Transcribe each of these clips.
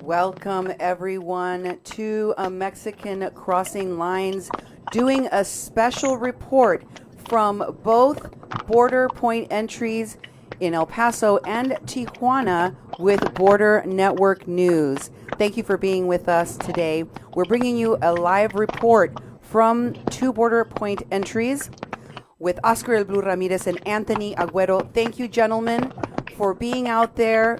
Welcome, everyone, to a Mexican Crossing Lines, doing a special report from both border point entries in El Paso and Tijuana with Border Network News. Thank you for being with us today. We're bringing you a live report from two border point entries with Oscar El Blue Ramirez and Anthony Aguero. Thank you, gentlemen, for being out there,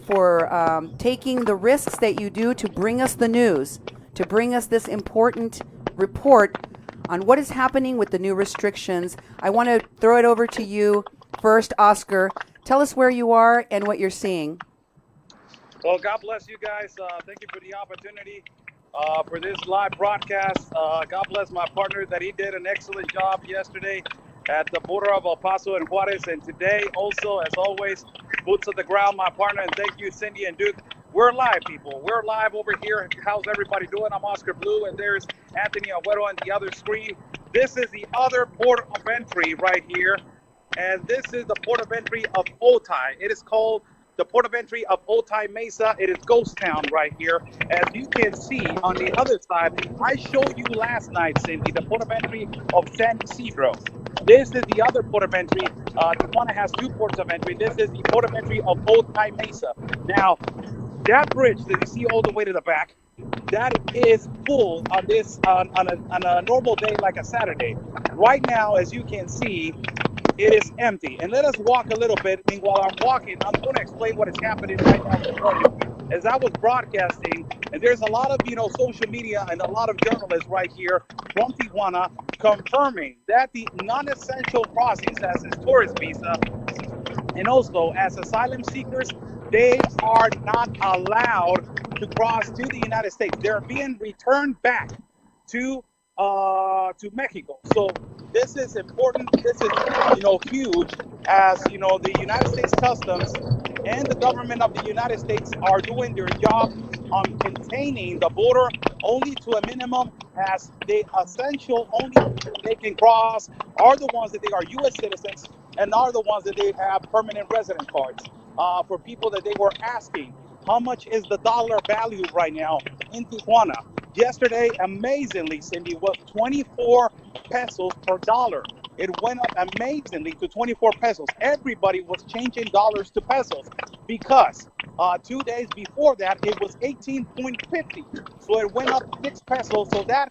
for taking the risks that you do to bring us the news, to bring us this important report on what is happening with the new restrictions. I want to throw it over to you first, Oscar. Tell us where you are and what you're seeing. Well, God bless you guys. Thank you for the opportunity for this live broadcast. God bless my partner that he did an excellent job yesterday at the border of El Paso and Juarez. And today also, as always, boots on the ground, my partner. And thank you, Cindy and Duke. We're live, people. We're live over here. How's everybody doing? I'm Oscar Blue, and there's Anthony Aguero on the other screen. This is the other port of entry right here. And this is the port of entry of Otay. It is called the port of entry of Otay Mesa. It is Ghost Town right here. As you can see on the other side, I showed you last night, Cindy, the port of entry of San Isidro. This is the other port of entry. Tijuana has two ports of entry. This is the port of entry of Otay Mesa. Now, that bridge that you see all the way to the back, that is full on this on a normal day like a Saturday. Right now, as you can see, it is empty. And let us walk a little bit. And while I'm walking, I'm going to explain what is happening right now this morning. As I was broadcasting, and there's a lot of, social media and a lot of journalists right here from Tijuana confirming that the non-essential crossings as a tourist visa and also as asylum seekers, they are not allowed to cross to the United States. They're being returned back to Mexico. So this is important. This is, huge, as the United States Customs and the government of the United States are doing their job on containing the border only to a minimum, as the essential only they can cross are the ones that they are U.S. citizens and are the ones that they have permanent resident cards. For people that they were asking, how much is the dollar value right now in Tijuana? Yesterday, amazingly, Cindy, was 24 pesos per dollar. It went up amazingly to 24 pesos. Everybody was changing dollars to pesos because 2 days before that, it was 18.50. So it went up 6 pesos. So that,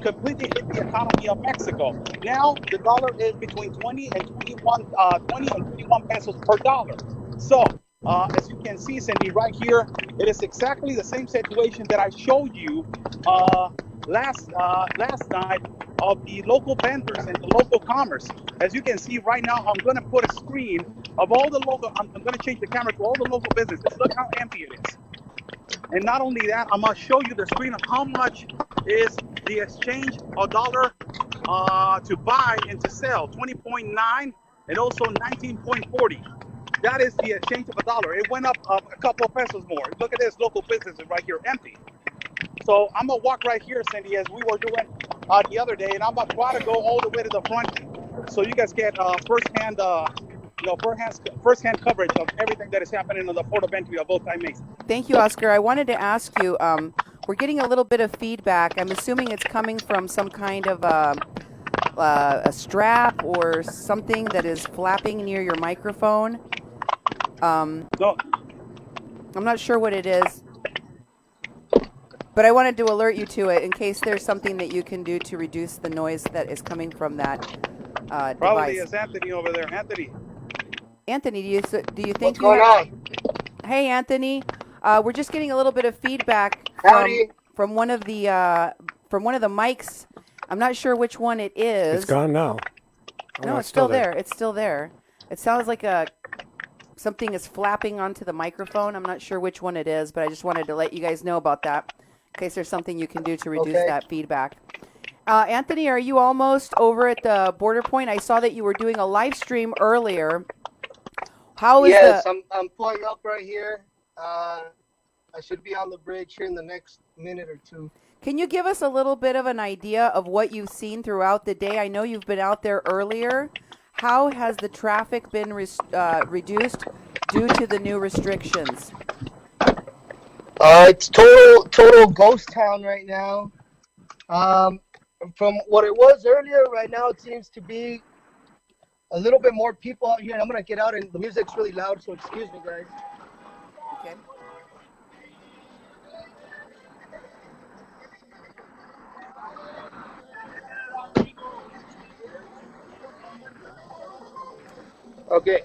completely hit the economy of Mexico. Now, the dollar is between 20 and 21 pesos per dollar. So, as you can see, Cindy, right here, it is exactly the same situation that I showed you last night of the local vendors and the local commerce. As you can see right now, I'm going to put a screen of all the local. I'm going to change the camera to all the local businesses. Look how empty it is. And not only that, I'm going to show you the screen of how much is the exchange of dollar to buy and to sell, 20.9 and also 19.40. That is the exchange of a dollar. It went up a couple of pesos more. Look at this, local businesses right here, empty. So I'm gonna walk right here, Cindy, as we were doing the other day, and I'm gonna try to go all the way to the front, so you guys get first-hand coverage of everything that is happening on the port of entry of Otay Mesa. Thank you, Oscar. I wanted to ask you, we're getting a little bit of feedback. I'm assuming it's coming from some kind of a strap or something that is flapping near your microphone. No. I'm not sure what it is, but I wanted to alert you to it in case there's something that you can do to reduce the noise that is coming from that Probably device. is Anthony over there. Anthony, do you think What's going on? Hey, Anthony, we're just getting a little bit of feedback from one of the mics. I'm not sure which one it is. It's gone now. No, it's still there. It's still there. It sounds like something is flapping onto the microphone. I'm not sure which one it is, but I just wanted to let you guys know about that in case there's something you can do to reduce that feedback. Anthony, are you almost over at the border point? I saw that you were doing a live stream earlier. Yes, I'm pulling up right here. I should be on the bridge here in the next minute or two. Can you give us a little bit of an idea of what you've seen throughout the day? I know you've been out there earlier. How has the traffic been reduced due to the new restrictions? It's total ghost town right now. From what it was earlier, right now it seems to be a little bit more people out here. I'm gonna get out, and the music's really loud, so excuse me, guys. Okay. Okay.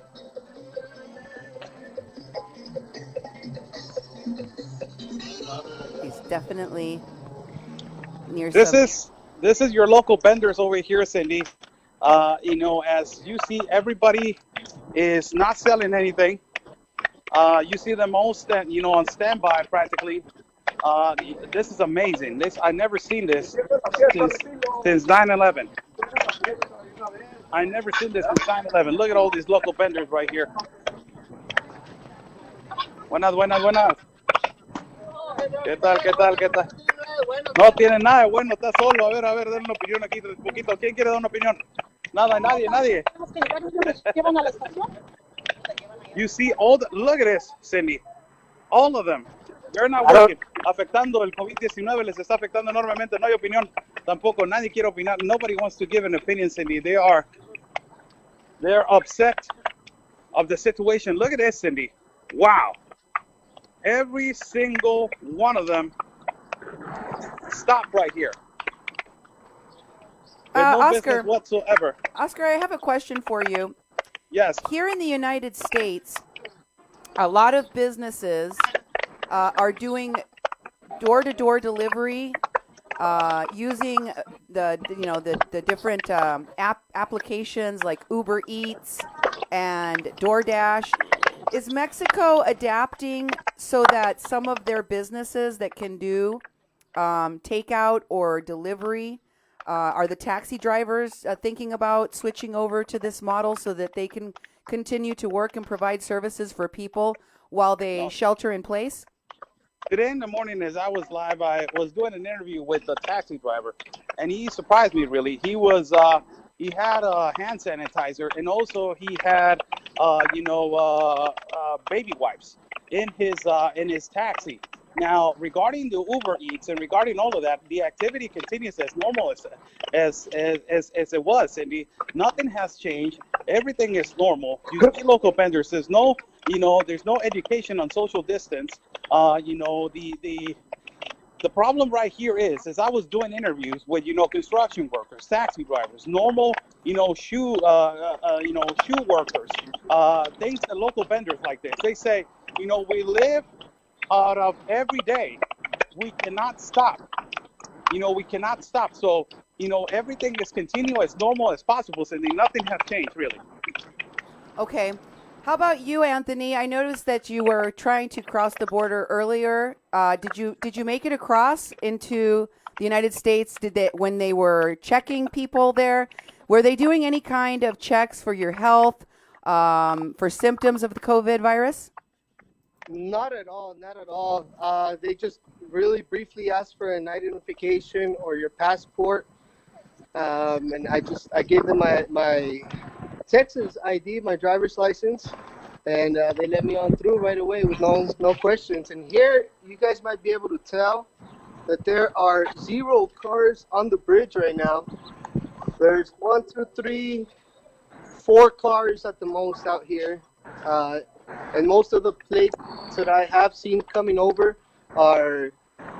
He's definitely near This some. is your local vendors over here, Cindy. As you see, everybody is not selling anything. You see them all on standby practically. This is amazing. I never seen this since 9/11. I never seen this since 9/11. Look at all these local vendors right here. Buenas, buenas, buenas. ¿Qué tal, qué tal, qué tal? No tiene nada de bueno, está solo. A ver, den una opinión aquí un poquito. ¿Quién quiere dar una opinión? Nada, nadie. You see look at this, Cindy. All of them. They're not working. Afectando el COVID-19 les está afectando enormemente. No hay opinión. Tampoco nadie quiere opinar. Nobody wants to give an opinion, Cindy. They're upset of the situation. Look at this, Cindy. Wow. Every single one of them stopped right here. There's no Oscar, business whatsoever. Oscar, I have a question for you. Yes. Here in the United States, a lot of businesses are doing door-to-door delivery using the different applications like Uber Eats and DoorDash. Is Mexico adapting so that some of their businesses that can do takeout or delivery, are the taxi drivers thinking about switching over to this model so that they can continue to work and provide services for people while they shelter in place? Today in the morning, as I was live, I was doing an interview with a taxi driver, and he surprised me really. He had a hand sanitizer, and also he had baby wipes in his taxi. Now, regarding the Uber Eats and regarding all of that, the activity continues as normal as it was, Cindy. Nothing has changed. Everything is normal. You see local vendors. There's no education on social distance. The problem right here is I was doing interviews with construction workers, taxi drivers, normal shoe workers, things that local vendors like this. They say we live out of every day. We cannot stop. We cannot stop. So everything is continue as normal as possible. So nothing has changed really. Okay. How about you, Anthony? I noticed that you were trying to cross the border earlier. Did you make it across into the United States? When they were checking people there, were they doing any kind of checks for your health, for symptoms of the COVID virus? Not at all. They just really briefly asked for an identification or your passport, and I gave them my Texas ID, my driver's license, and they let me on through right away with no questions. And here, you guys might be able to tell that there are 0 cars on the bridge right now. There's 1, 2, 3, 4 cars at the most out here, and most of the plates that I have seen coming over are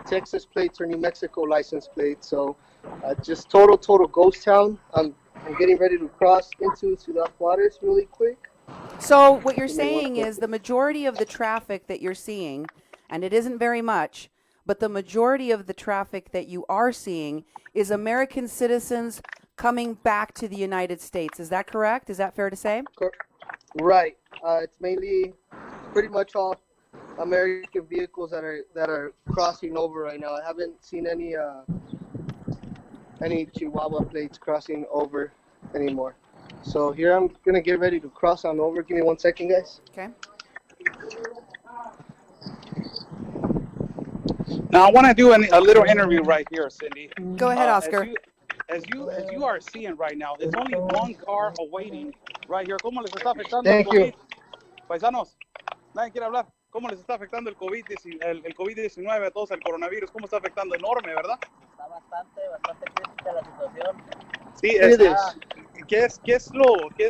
Texas plates or New Mexico license plates. So just total ghost town. I'm getting ready to cross into Ciudad Juarez really quick. So what you're saying is the majority of the traffic that you're seeing, and it isn't very much, but the majority of the traffic that you are seeing is American citizens coming back to the United States. Is that correct? Is that fair to say? Right. It's mainly pretty much all American vehicles that are crossing over right now. I haven't seen any Chihuahua plates crossing over anymore. So here I'm gonna get ready to cross on over. Give me 1 second, guys. Okay. Now I want to do a little interview right here, Cindy. Go ahead, Oscar. As you are seeing right now, there's only 1 car awaiting right here. ¿Cómo les está afectando Thank el COVID? you. Paisanos, nadie quiere hablar. ¿Cómo les está afectando el COVID-19 a todos, el coronavirus? ¿Cómo está afectando? Enorme, ¿verdad? Está bastante crítica la situación. Sí, It is. ¿qué es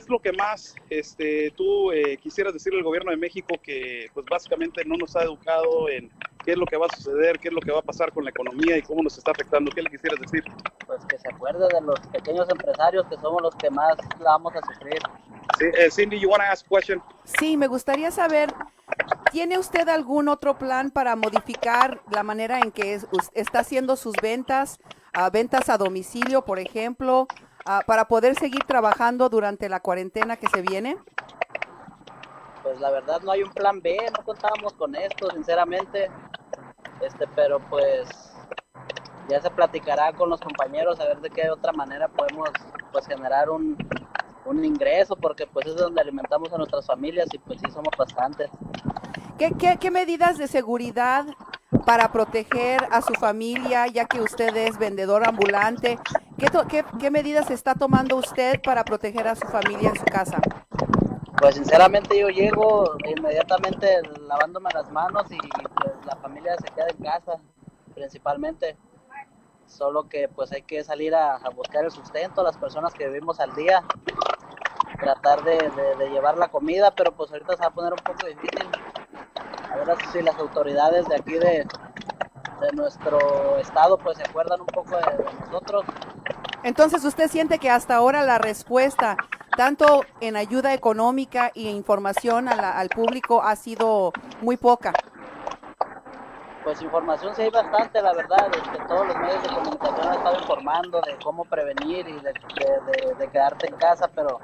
lo que más tú quisieras decirle al gobierno de México que pues básicamente no nos ha educado en qué es lo que va a suceder, qué es lo que va a pasar con la economía y cómo nos está afectando? ¿Qué le quisieras decir? Pues que se acuerde de los pequeños empresarios que somos los que más la vamos a sufrir. Sí, Cindy, you want to ask a question? Sí, me gustaría saber, ¿tiene usted algún otro plan para modificar la manera en que está haciendo sus ventas, ventas a domicilio, por ejemplo, para poder seguir trabajando durante la cuarentena que se viene? Pues la verdad no hay un plan B, no contábamos con esto, sinceramente. Pero pues ya se platicará con los compañeros a ver de qué otra manera podemos pues generar un ingreso, porque pues es donde alimentamos a nuestras familias y pues sí somos bastantes. ¿Qué medidas de seguridad para proteger a su familia, ya que usted es vendedor ambulante? ¿Qué medidas está tomando usted para proteger a su familia en su casa? Pues sinceramente yo llego inmediatamente lavándome las manos y pues la familia se queda en casa principalmente. Solo que pues hay que salir a buscar el sustento, las personas que vivimos al día, tratar de llevar la comida, pero pues ahorita se va a poner un poco difícil. A ver si las autoridades de aquí de nuestro estado pues se acuerdan un poco de nosotros. Entonces, ¿usted siente que hasta ahora la respuesta, tanto en ayuda económica y información al público, ha sido muy poca? Pues información sí hay bastante, la verdad. Todos los medios de comunicación han estado informando de cómo prevenir y de quedarte en casa, pero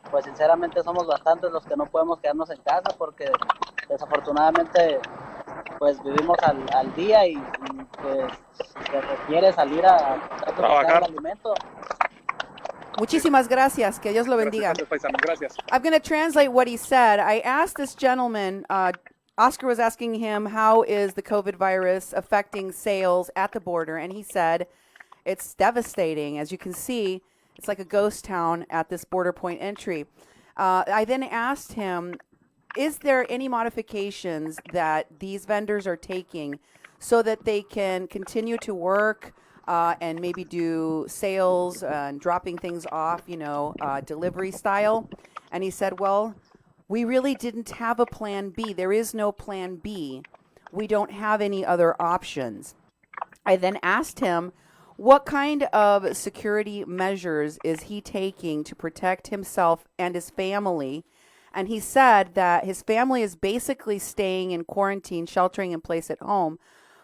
pues sinceramente somos bastantes los que no podemos quedarnos en casa porque desafortunadamente pues vivimos al día y pues se requiere salir a buscar el alimento. Muchísimas gracias. Que Dios lo bendiga. Gracias, paisano. Gracias. I'm going to translate what he said. I asked this gentleman, Oscar was asking him, how is the COVID virus affecting sales at the border? And he said, it's devastating. As you can see, it's like a ghost town at this border point entry. I then asked him, is there any modifications that these vendors are taking so that they can continue to work and maybe do sales and dropping things off, delivery style? And he said, well, we really didn't have a plan B. There is no plan B. We don't have any other options. I then asked him, what kind of security measures is he taking to protect himself and his family? And he said that his family is basically staying in quarantine, sheltering in place at home,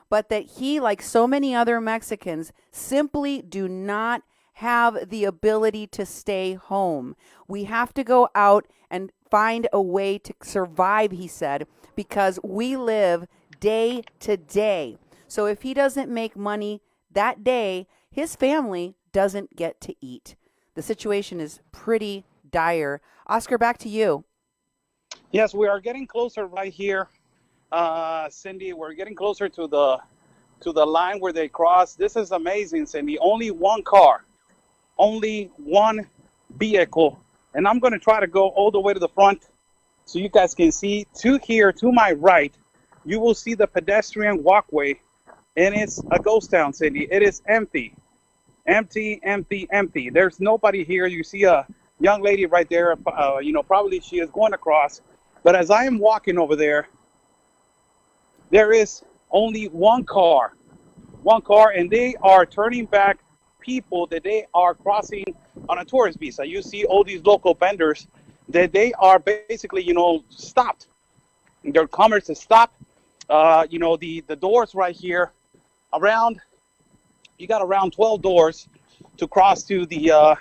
but that he, like so many other Mexicans, simply do not have the ability to stay home. We have to go out and find a way to survive, he said, because we live day to day. So if he doesn't make money that day, his family doesn't get to eat. The situation is pretty dire. Oscar, back to you. Yes, we are getting closer right here, Cindy. We're getting closer to the line where they cross. This is amazing, Cindy. Only one car, only one vehicle. And I'm going to try to go all the way to the front so you guys can see. To here, to my right, you will see the pedestrian walkway. And it's a ghost town, Cindy. It is empty. Empty, empty, empty. There's nobody here. You see a young lady right there. Probably she is going across. But as I am walking over there, there is only one car, and they are turning back people that they are crossing on a tourist visa. You see all these local vendors that they are basically, stopped. Their commerce is stopped. The doors right here, you got around 12 doors to cross to the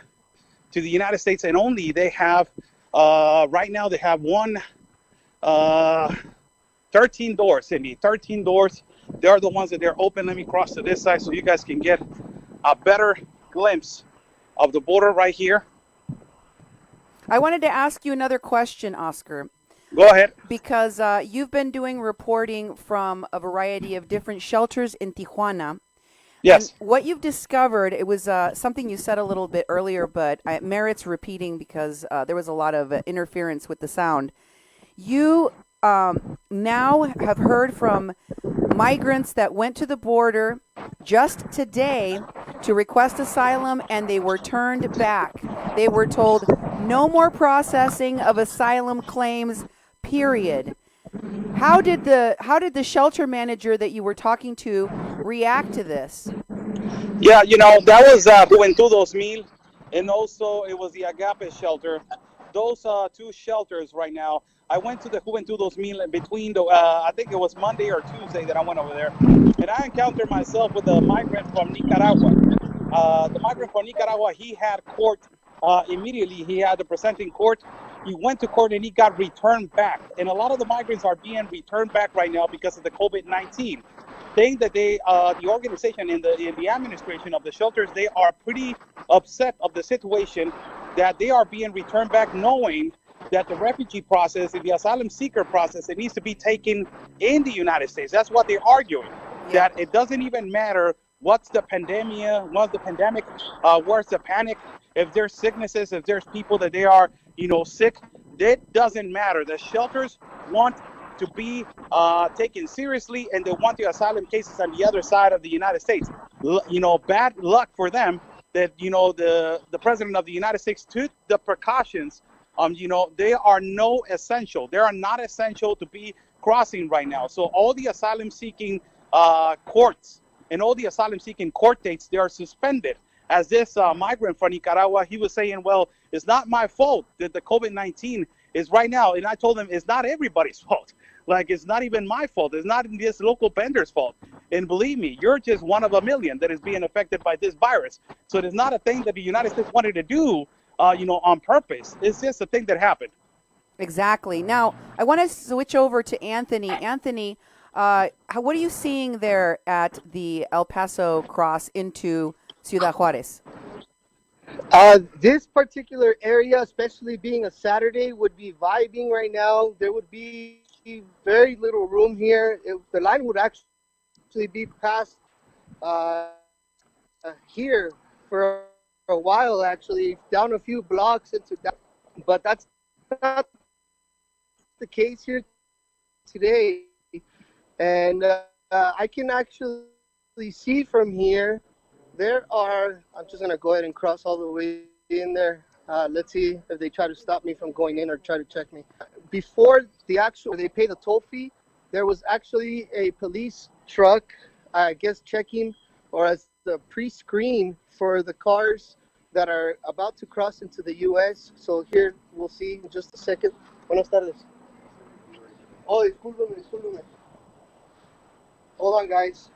United States, and only they have right now they have 13 doors, Cindy. 13 doors. They are the ones that they're open. Let me cross to this side so you guys can get a better glimpse of the border right here. I wanted to ask you another question, Oscar. Go ahead. Because you've been doing reporting from a variety of different shelters in Tijuana. Yes. And what you've discovered, it was something you said a little bit earlier, but it merits repeating because there was a lot of interference with the sound. You now have heard from migrants that went to the border just today to request asylum, and they were turned back. They were told no more processing of asylum claims, period. How did the shelter manager that you were talking to react to this? Yeah, that was Juventudos Mil, and also it was the Agape shelter. Those two shelters right now. I went to the Juventudos Mil in between I think it was Monday or Tuesday that I went over there, and I encountered myself with a migrant from Nicaragua. The migrant from Nicaragua, he had court immediately. He had to present in court. He went to court and he got returned back. And a lot of the migrants are being returned back right now because of the COVID-19. Saying that the organization and the administration of the shelters, they are pretty upset of the situation that they are being returned back, knowing that the refugee process and the asylum seeker process, it needs to be taken in the United States. That's what they're arguing. Yeah. That it doesn't even matter what's the pandemic, where's the panic, if there's sicknesses, if there's people that they are, sick, that doesn't matter. The shelters want to be taken seriously, and they want the asylum cases on the other side of the United States. Bad luck for them that, the president of the United States took the precautions. They are they are not essential to be crossing right now. So all the asylum seeking courts and all the asylum seeking court dates, they are suspended. As this migrant from Nicaragua, he was saying, well, it's not my fault that the COVID-19 is right now. And I told him it's not everybody's fault. Like, it's not even my fault. It's not this local vendor's fault. And believe me, you're just one of a million that is being affected by this virus. So it is not a thing that the United States wanted to do, on purpose. It's just a thing that happened. Exactly. Now, I want to switch over to Anthony. Anthony, what are you seeing there at the El Paso cross into Ciudad Juarez? This particular area, especially being a Saturday, would be vibing right now. There would be very little room here. The line would actually be past here for a while, actually, down a few blocks into that. But that's not the case here today. And I can actually see from here, I'm just going to go ahead and cross all the way in there. Let's see if they try to stop me from going in or try to check me. Before they pay the toll fee, there was actually a police truck, I guess, checking or as the pre-screen for the cars that are about to cross into the U.S. So here, we'll see in just a second. Buenas tardes. Oh, discúlpeme. Hold on, guys.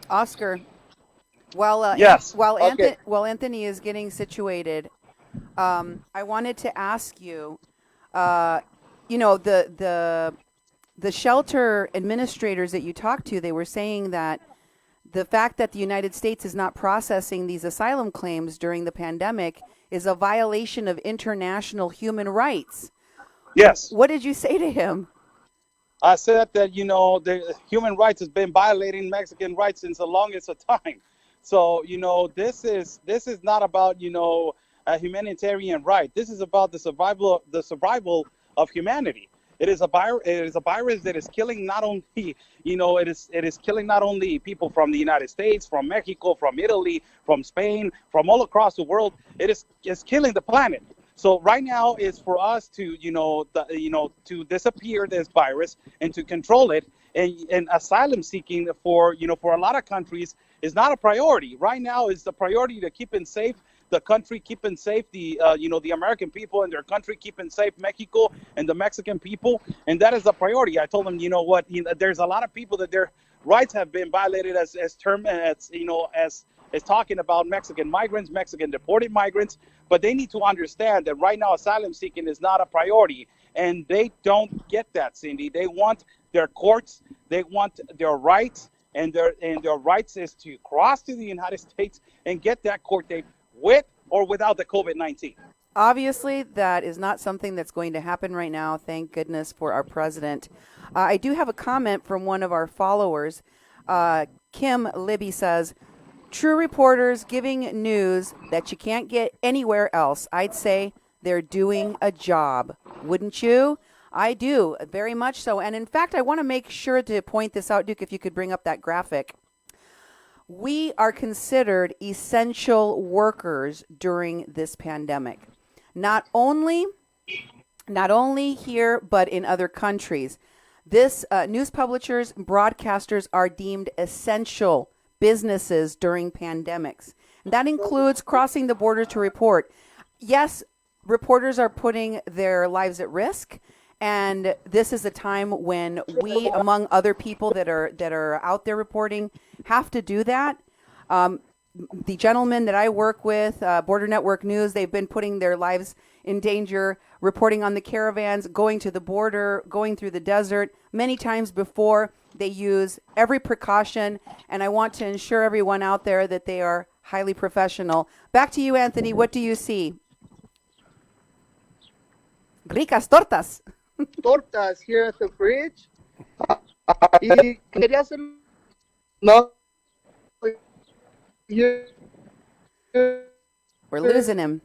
Oscar, while Yes. Okay. while Anthony is getting situated, I wanted to ask you, the shelter administrators that you talked to, they were saying that the fact that the United States is not processing these asylum claims during the pandemic is a violation of international human rights. Yes. What did you say to him? I said that, the human rights has been violating Mexican rights since the longest of time. So, this is not about, a humanitarian right. This is about the survival of humanity. It is a virus that is killing not only, it is killing not only people from the United States, from Mexico, from Italy, from Spain, from all across the world. It's killing the planet. So right now is for us to, to disappear this virus and to control it. And asylum seeking for a lot of countries is not a priority. Right now is the priority to keeping safe the country, keeping safe the American people and their country, keeping safe Mexico and the Mexican people. And that is a priority. I told them, there's a lot of people that their rights have been violated as talking about Mexican migrants, Mexican deported migrants, but they need to understand that right now asylum seeking is not a priority, and they don't get that, Cindy. They want their courts, they want their rights, and their rights is to cross to the United States and get that court date with or without the COVID-19. Obviously, that is not something that's going to happen right now. Thank goodness for our president. I do have a comment from one of our followers. Kim Libby says, true reporters giving news that you can't get anywhere else. I'd say they're doing a job. Wouldn't you? I do, very much so. And in fact, I want to make sure to point this out, Duke, if you could bring up that graphic. We are considered essential workers during this pandemic. Not only here, but in other countries. This news publishers, broadcasters are deemed essential businesses during pandemics. And that includes crossing the border to report. Yes, reporters are putting their lives at risk, and this is a time when we, among other people that are out there reporting, have to do that. The gentlemen that I work with, Border Network News, they've been putting their lives in danger, reporting on the caravans, going to the border, going through the desert. Many times before, they use every precaution, and I want to ensure everyone out there that they are highly professional. Back to you, Anthony. What do you see? Ricas tortas. Tortas here at the bridge. Y quería hacer... No. We're losing him.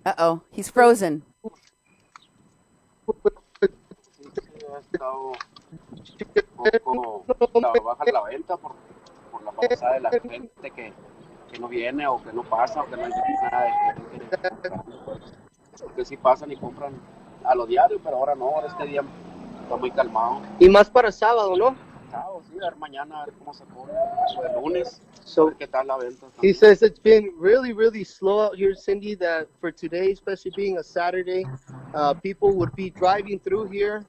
Uh-oh, he's frozen. Baja la venta por la pasada de la gente que no viene o que no pasa o que no hay nada que sí pasan y compran a lo diario, pero ahora no, ahora este día está muy calmado. Y más para sábado, ¿no? Sábado, sí, a ver mañana, a ver cómo se pone, o el lunes, a ver qué tal la venta. He says it's been really, really slow out here, Cindy, that for today, especially being a Saturday, people would be driving through here,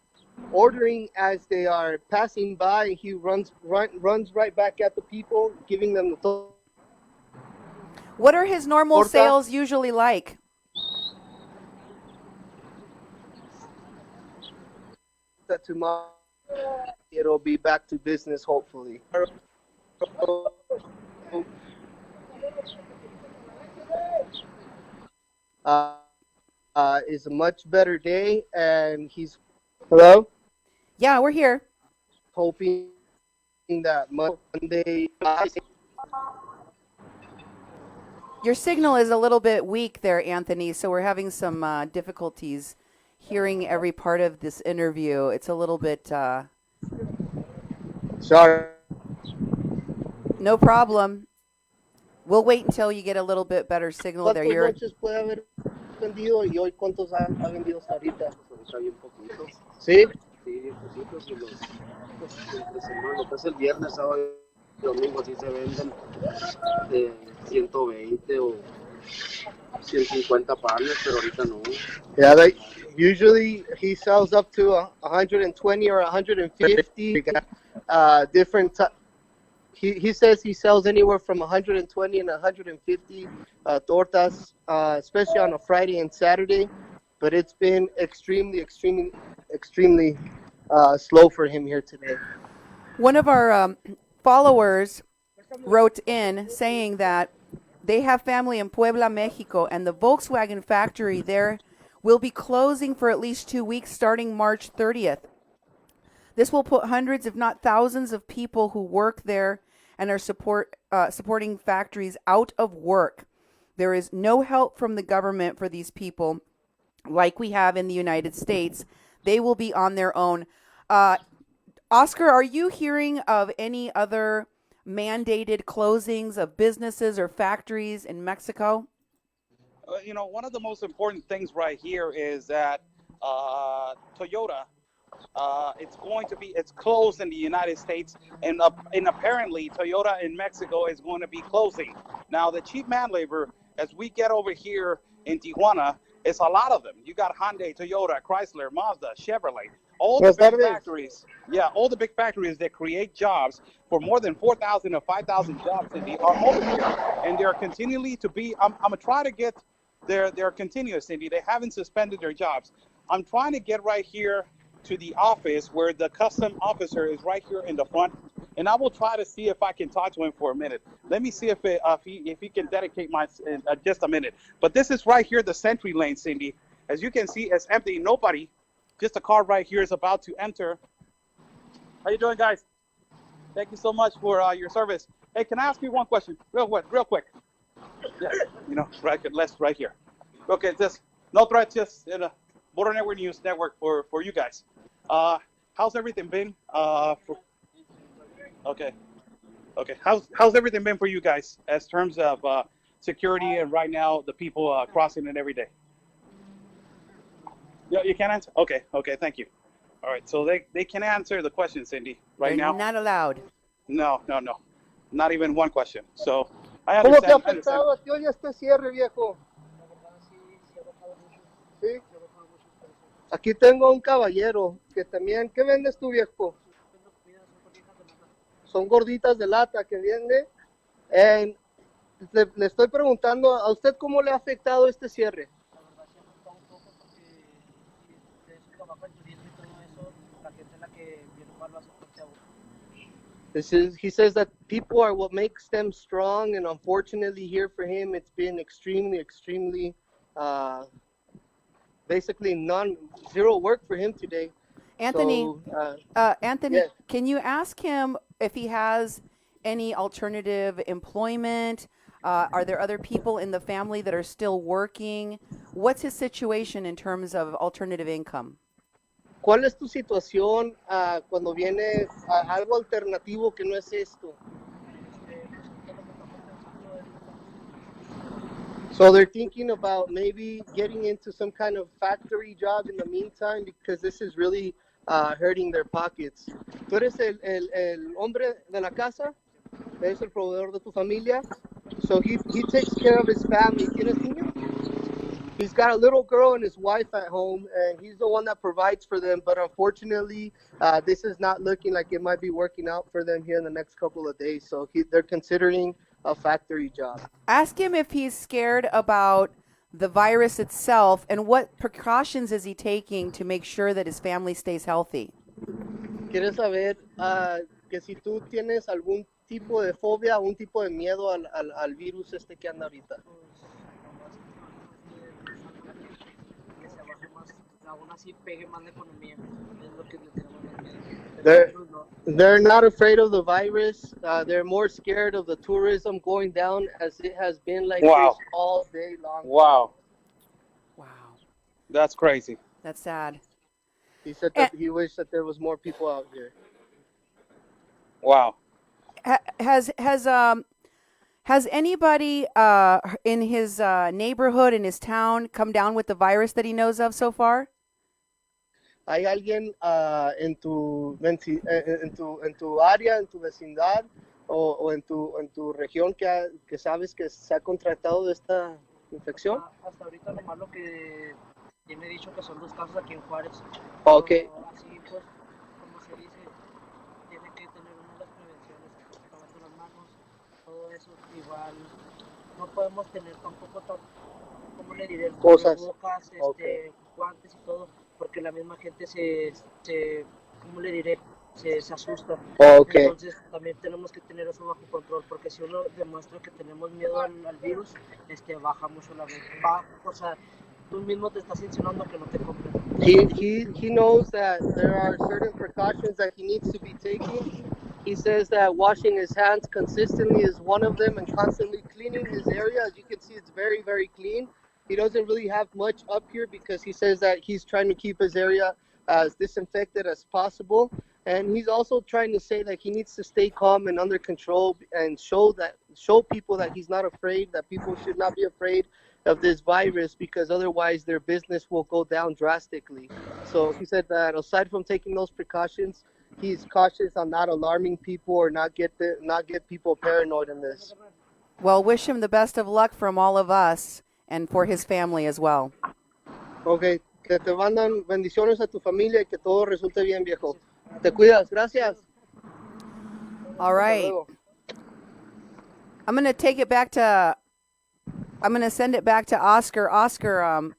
ordering as they are passing by. He runs right back at the people, giving them the What are his normal sales usually like? Tomorrow, it'll be back to business, hopefully. Is a much better day, and he's... Hello? Yeah, we're here. Hoping that Monday... Your signal is a little bit weak there, Anthony, so we're having some difficulties hearing every part of this interview. It's a little bit... Sorry. No problem. We'll wait until you get a little bit better signal there. ¿Cuántos noches puede haber vendido y hoy cuántos ha vendido hasta ahorita? Está bien poquito. ¿Sí? Sí, bien poquitos y los entre semana, lo que es el viernes, sábado y domingo, sí se venden 120 o 150 panes, pero ahorita no. Yeah, like usually he sells up to 120 or 150 different. He says he sells anywhere from 120 and 150 tortas, especially on a Friday and Saturday. But it's been extremely slow for him here today. One of our followers wrote in saying that they have family in Puebla, Mexico, and the Volkswagen factory there will be closing for at least 2 weeks starting March 30th. This will put hundreds, if not thousands, of people who work there and are supporting factories out of work. There is no help from the government for these people like we have in the United States. They will be on their own. Oscar, are you hearing of any other mandated closings of businesses or factories in Mexico? One of the most important things right here is that Toyota, it's closed in the United States, and apparently Toyota in Mexico is going to be closing. Now, the cheap man labor, as we get over here in Tijuana, it's a lot of them. You got Hyundai, Toyota, Chrysler, Mazda, Chevrolet, all the big factories. Yeah, all the big factories that create jobs for more than 4,000 or 5,000 jobs in the are over here, and they're continually to be. I'm gonna try to get they're continuous, Cindy. They haven't suspended their jobs. I'm trying to get right here to the office where the custom officer is right here in the front, and I will try to see if I can talk to him for a minute. Let me see if he can dedicate just a minute. But this is right here, the Sentry Lane, Cindy. As you can see, it's empty. Nobody. Just a car right here is about to enter. How you doing, guys? Thank you so much for your service. Hey, can I ask you one question, real quick? Yeah, right here. Okay, just no threats, just in a Border Network News Network for you guys. How's everything been? Okay, okay. How's everything been for you guys as terms of security and right now the people crossing it every day? Yeah, you can't answer. Okay, okay. Thank you. All right, so they can answer the question, Cindy, right They're now. not allowed. No, not even one question. So I ¿Cómo te ha understand. I understand. afectado a ti hoy este cierre, viejo? Sí. Aquí tengo un caballero que también, ¿qué vendes tú, viejo? Son gorditas de lata que vende. Le estoy preguntando a usted cómo le ha afectado este cierre. La verdad sí afecta un poco porque de su trabajo el turismo y todo eso, la gente es la que viene a lo hace por chavo. He says that people are what makes them strong, and unfortunately here for him, it's been extremely, basically zero work for him today. Anthony, So, Anthony, yes. can you ask him if he has any alternative employment? Are there other people in the family that are still working? What's his situation in terms of alternative income? ¿Cuál es tu situación cuando vienes a algo alternativo que no es esto? So they're thinking about maybe getting into some kind of factory job in the meantime because this is really hurting their pockets. ¿Tú eres el hombre de la casa? ¿Eres el proveedor de tu familia? So he takes care of his family. ¿Tienes niños? He's got a little girl and his wife at home, and he's the one that provides for them. But unfortunately, this is not looking like it might be working out for them here in the next couple of days. So they're considering a factory job. Ask him if he's scared about the virus itself and what precautions is he taking to make sure that his family stays healthy. ¿Quieres saber que si tú tienes algún tipo de fobia, algún tipo de miedo al virus este que anda ahorita? Que se baje más, aún así pegue más la economía, es lo que le tenemos más miedo. They're not afraid of the virus. They're more scared of the tourism going down as it has been like Wow. this all day long. Wow, Wow, that's crazy. that's sad. He said that he wished that there was more people out here. Wow. Has anybody in his neighborhood, in his town, come down with the virus that he knows of so far? ¿Hay alguien en tu área, en tu vecindad o en tu región que sabes que se ha contratado de esta infección? Hasta ahorita nomás lo que tiene dicho que son 2 casos aquí en Juárez. Okay. Pero así pues, como se dice, tiene que tener uno las prevenciones, lavando las manos, todo eso. Igual no podemos tener tampoco, ¿cómo le diré? Cosas. Bocas, Okay. guantes y todo, porque la misma gente ¿cómo le diré? Se asusta. Okay. Entonces también tenemos que tener eso bajo control, porque si uno demuestra que tenemos miedo al virus, baja mucho la venta. O sea, tú mismo te estás insinuando que no te compren. He knows that there are certain precautions that he needs to be taking. He says that washing his hands consistently is one of them, and constantly cleaning his area. As you can see, it's very, very clean. He doesn't really have much up here because he says that he's trying to keep his area as disinfected as possible. And he's also trying to say that he needs to stay calm and under control and show people that he's not afraid, that people should not be afraid of this virus because otherwise their business will go down drastically. So he said that aside from taking those precautions, he's cautious on not alarming people or not get people paranoid in this. Well, wish him the best of luck from all of us and for his family as well. Okay, que te mandan bendiciones a tu familia y que todo resulte bien, viejo. Te cuidas, gracias. All right. I'm going to send it back to Oscar. Oscar,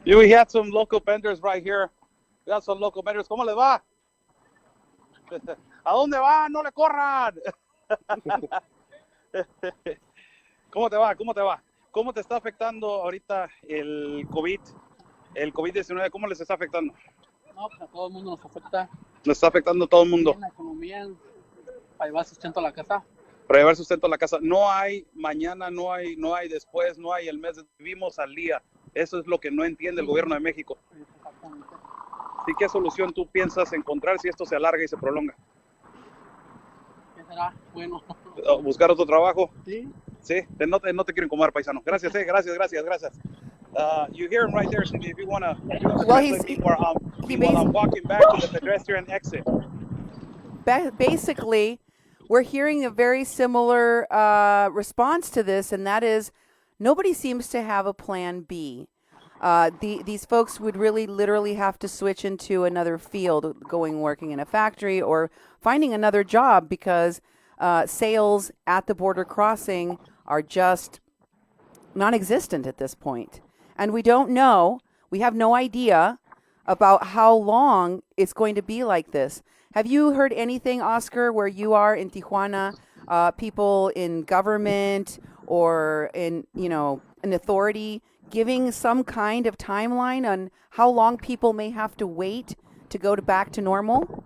We had some local vendors right here. We got some local vendors. ¿Cómo les va? ¿A dónde va? No le corran. ¿Cómo te va? ¿Cómo te va? ¿Cómo te está afectando ahorita el COVID? El COVID-19, ¿cómo les está afectando? No, pues a todo el mundo nos afecta. Nos está afectando a todo el mundo. En la economía, ahí va sustento a la casa. para llevar sustento a la casa. No hay mañana, no hay después, no hay el mes. Vivimos al día. Eso es lo que no entiende el gobierno de México. ¿Y qué solución tú piensas encontrar si esto se alarga y se prolonga? ¿Qué será? Bueno. ¿Buscar otro trabajo? Sí. Sí, no te quiero incomodar, paisano. Gracias, gracias. You hear him right there, Cindy, if you want to Well, translate me while I'm walking back to the pedestrian exit. Basically, we're hearing a very similar response to this, and that is nobody seems to have a plan B. These folks would really literally have to switch into another field, working in a factory or finding another job because sales at the border crossing are just non-existent at this point. And we don't know, we have no idea about how long it's going to be like this. Have you heard anything, Oscar, where you are in Tijuana, people in government or in, an authority giving some kind of timeline on how long people may have to wait to go back to normal?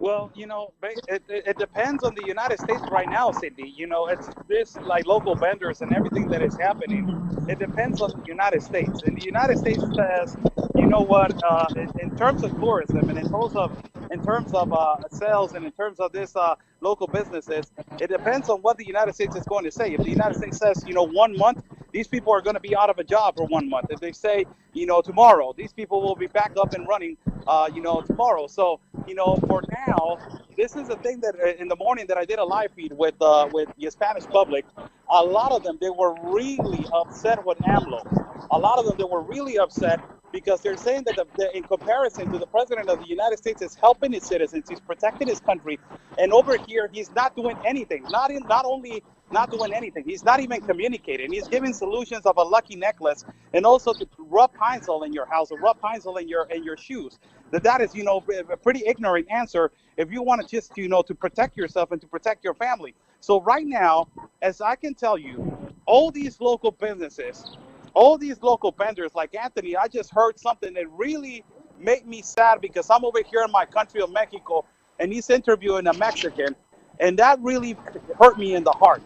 Well, it depends on the United States right now, Cindy. It's this like local vendors and everything that is happening. It depends on the United States. And the United States says, you know what, in terms of tourism and in terms of sales and in terms of this local businesses, it depends on what the United States is going to say. If the United States says, 1 month, these people are going to be out of a job for 1 month. If they say, tomorrow, these people will be back up and running, tomorrow. So, for now, this is the thing that in the morning that I did a live feed with the Spanish public. A lot of them, they were really upset with AMLO. A lot of them, they were really upset because they're saying that in comparison to the president of the United States is helping his citizens, he's protecting his country, and over here he's not doing anything. Not only not doing anything, he's not even communicating. He's giving solutions of a lucky necklace, and also to rub Pine-Sol in your house or rub Pine-Sol in your shoes. That is, a pretty ignorant answer if you want to just, to protect yourself and to protect your family. So right now, as I can tell you, all these local businesses, all these local vendors like Anthony, I just heard something that really made me sad because I'm over here in my country of Mexico and he's interviewing a Mexican, and that really hurt me in the heart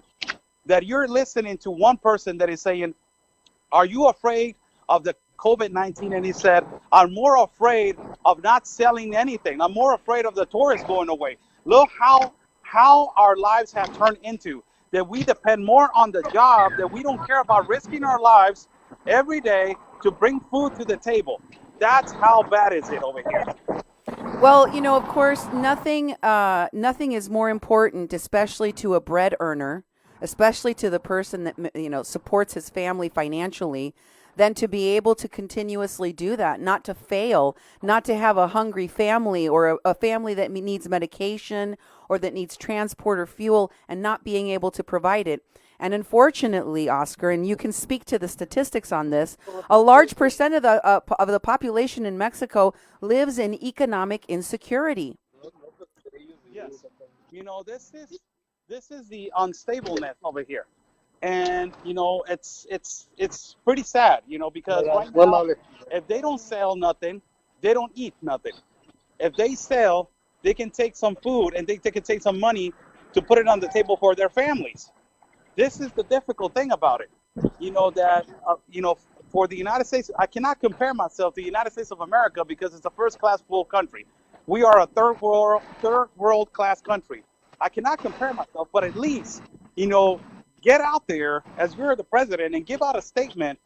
that you're listening to one person that is saying, are you afraid of the COVID-19? And he said, I'm more afraid of not selling anything. I'm more afraid of the tourists going away. Look how our lives have turned into, that we depend more on the job, that we don't care about risking our lives every day to bring food to the table. That's how bad is it over here. Well, of course, nothing is more important, especially to a bread earner, especially to the person that, supports his family financially, than to be able to continuously do that, not to fail, not to have a hungry family or a family that needs medication or that needs transport or fuel and not being able to provide it. And unfortunately, Oscar, and you can speak to the statistics on this, a large percent of the population in Mexico lives in economic insecurity. Yes, this is the unstableness over here, and it's pretty sad, because right now, if they don't sell nothing, they don't eat nothing. If they sell, they can take some food and they can take some money to put it on the table for their families. This is the difficult thing about it, that for the United States, I cannot compare myself to the United States of America because it's a first-class world country. We are a third world class country. I cannot compare myself, but at least, get out there as you're the president and give out a statement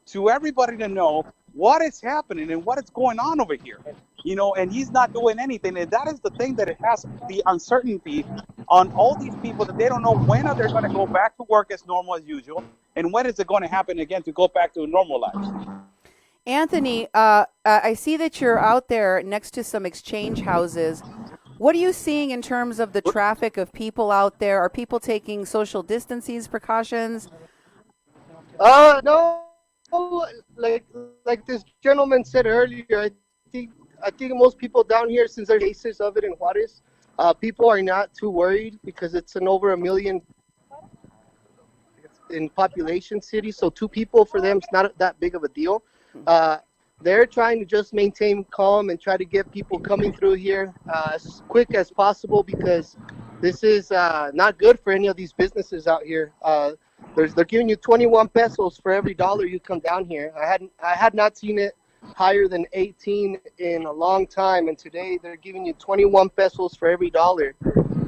to everybody to know what is happening and what is going on over here. And he's not doing anything. And that is the thing that it has the uncertainty on all these people that they don't know when are they going to go back to work as normal as usual and when is it going to happen again to go back to normal life. Anthony, I see that you're out there next to some exchange houses. What are you seeing in terms of the traffic of people out there? Are people taking social distancing precautions? No, like this gentleman said earlier, I think most people down here, since there's cases of it in Juarez, people are not too worried because it's an over 1 million in population city. So 2 people for them is not that big of a deal. They're trying to just maintain calm and try to get people coming through here as quick as possible because This is not good for any of these businesses out here. They're giving you 21 pesos for every dollar you come down here. I had not seen it higher than 18 in a long time, and today they're giving you 21 pesos for every dollar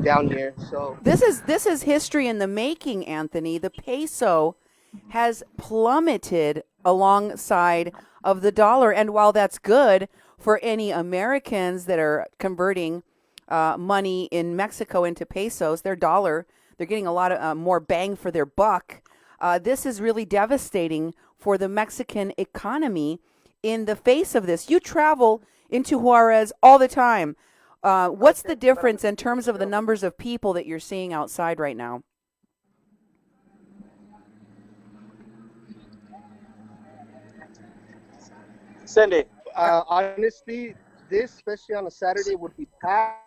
down here. So This is history in the making, Anthony. The peso has plummeted alongside of the dollar, and while that's good for any Americans that are converting money in Mexico into pesos, their dollar, they're getting a lot of more bang for their buck. This is really devastating for the Mexican economy in the face of this. You travel into Juarez all the time. What's the difference in terms of the numbers of people that you're seeing outside right now? Cindy. honestly, this, especially on a Saturday, would be packed.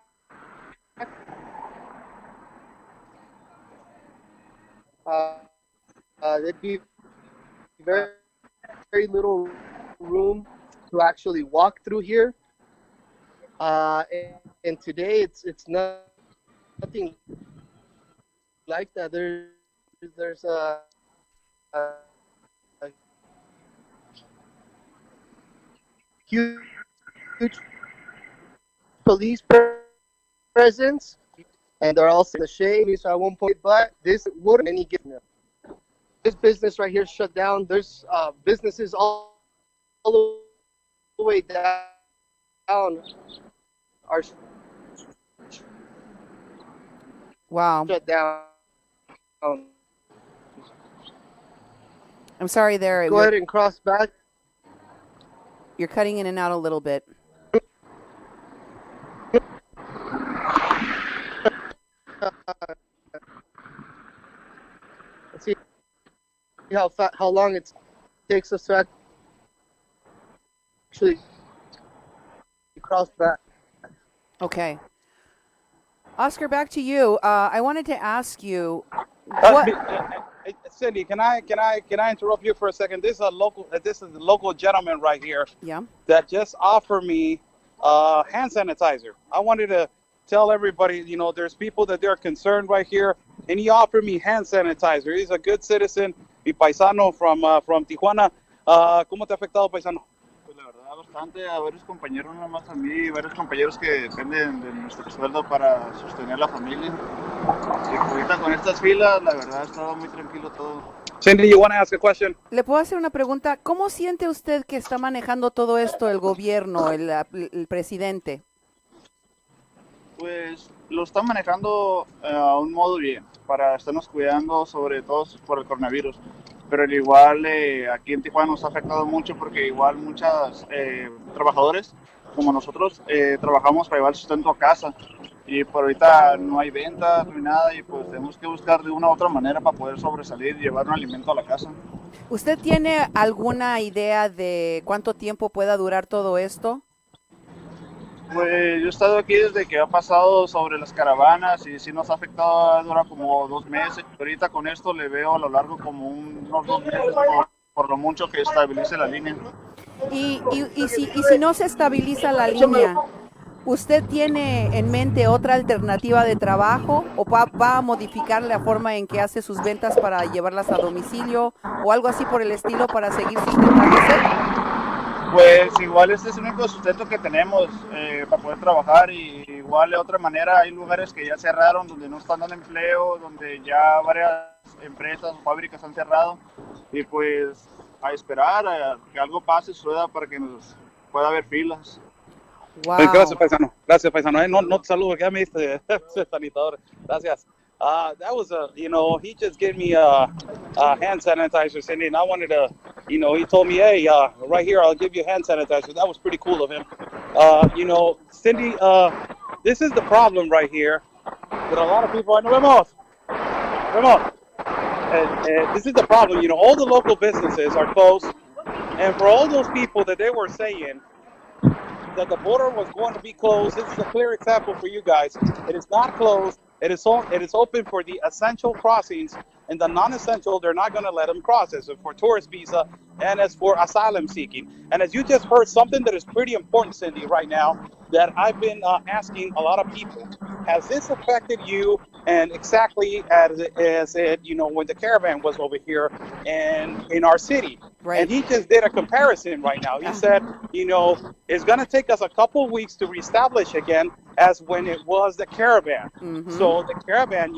There'd be very, very little room to actually walk through here. And today it's nothing like that. There's a huge police presence, and they're all in the shade. So at one point, but this wouldn't any given. This business right here shut down. There's businesses all the way down are Wow. shut down. I'm sorry there. Go ahead and cross back. You're cutting in and out a little bit. Let's see how long it takes us to actually cross back. Okay. Oscar, back to you. I wanted to ask you what. Cindy, can I interrupt you for a second? This is a local gentleman right here Yeah. that just offered me hand sanitizer. I wanted to tell everybody, there's people that they're concerned right here, and he offered me hand sanitizer. He's a good citizen, mi paisano from Tijuana. ¿Cómo te ha afectado, paisano? Pues la verdad bastante a varios compañeros, no más a mí, y varios compañeros que dependen de nuestro sueldo para sostener la familia. Y ahorita con estas filas, la verdad ha estado muy tranquilo todo. Cindy, you want to ask a question? Le puedo hacer una pregunta. ¿Cómo siente usted que está manejando todo esto el gobierno, el presidente? Pues lo están manejando a un modo bien, para estarnos cuidando sobre todo por el coronavirus. Pero al igual aquí en Tijuana nos ha afectado mucho porque igual muchos trabajadores como nosotros trabajamos para llevar el sustento a casa y por ahorita no hay venta, no hay nada y pues tenemos que buscar de una u otra manera para poder sobresalir y llevar un alimento a la casa. ¿Usted tiene alguna idea de cuánto tiempo pueda durar todo esto? Pues yo he estado aquí desde que ha pasado sobre las caravanas y sí nos ha afectado, dura como 2 meses. Ahorita con esto le veo a lo largo como unos 2 meses por lo mucho que estabilice la línea. Y si no se estabiliza la línea, ¿usted tiene en mente otra alternativa de trabajo o va a modificar la forma en que hace sus ventas para llevarlas a domicilio o algo así por el estilo para seguir sustentándose? Pues igual este es el único sustento que tenemos para poder trabajar y igual de otra manera hay lugares que ya cerraron, donde no están dando empleo, donde ya varias empresas o fábricas han cerrado y pues a esperar a que algo pase, suceda para que nos pueda haber filas. Wow. Gracias, paisano. Gracias, paisano. No te saludo, que ya me diste sanitador. Gracias. That was he just gave me a hand sanitizer, Cindy, and I wanted to, he told me, hey, right here, I'll give you hand sanitizer. That was pretty cool of him. Cindy, this is the problem right here that a lot of people, vemos. And this is the problem, all the local businesses are closed, and for all those people that they were saying that the border was going to be closed, this is a clear example for you guys. It is not closed. It is open for the essential crossings, and the non-essential they're not going to let them cross. As for tourist visa and as for asylum seeking. And as you just heard, something that is pretty important, Cindy, right now that I've been asking a lot of people: has this affected you? And exactly as it, when the caravan was over here and in our city. And Right. he just did a comparison right now. He said, it's going to take us a couple of weeks to reestablish again as when it was the caravan. Mm-hmm. So the caravan,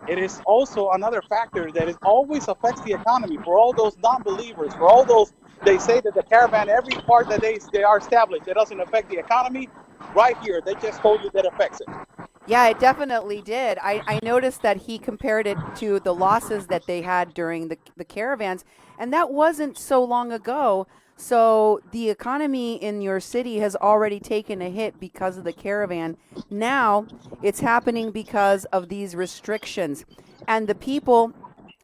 it is also another factor that it always affects the economy for all those non-believers, for all those, they say that the caravan, every part that they are established, it doesn't affect the economy. Right here, they just told you that affects it. Yeah, it definitely did. I noticed that he compared it to the losses that they had during the caravans, and that wasn't so long ago. So the economy in your city has already taken a hit because of the caravan. Now it's happening because of these restrictions. And the people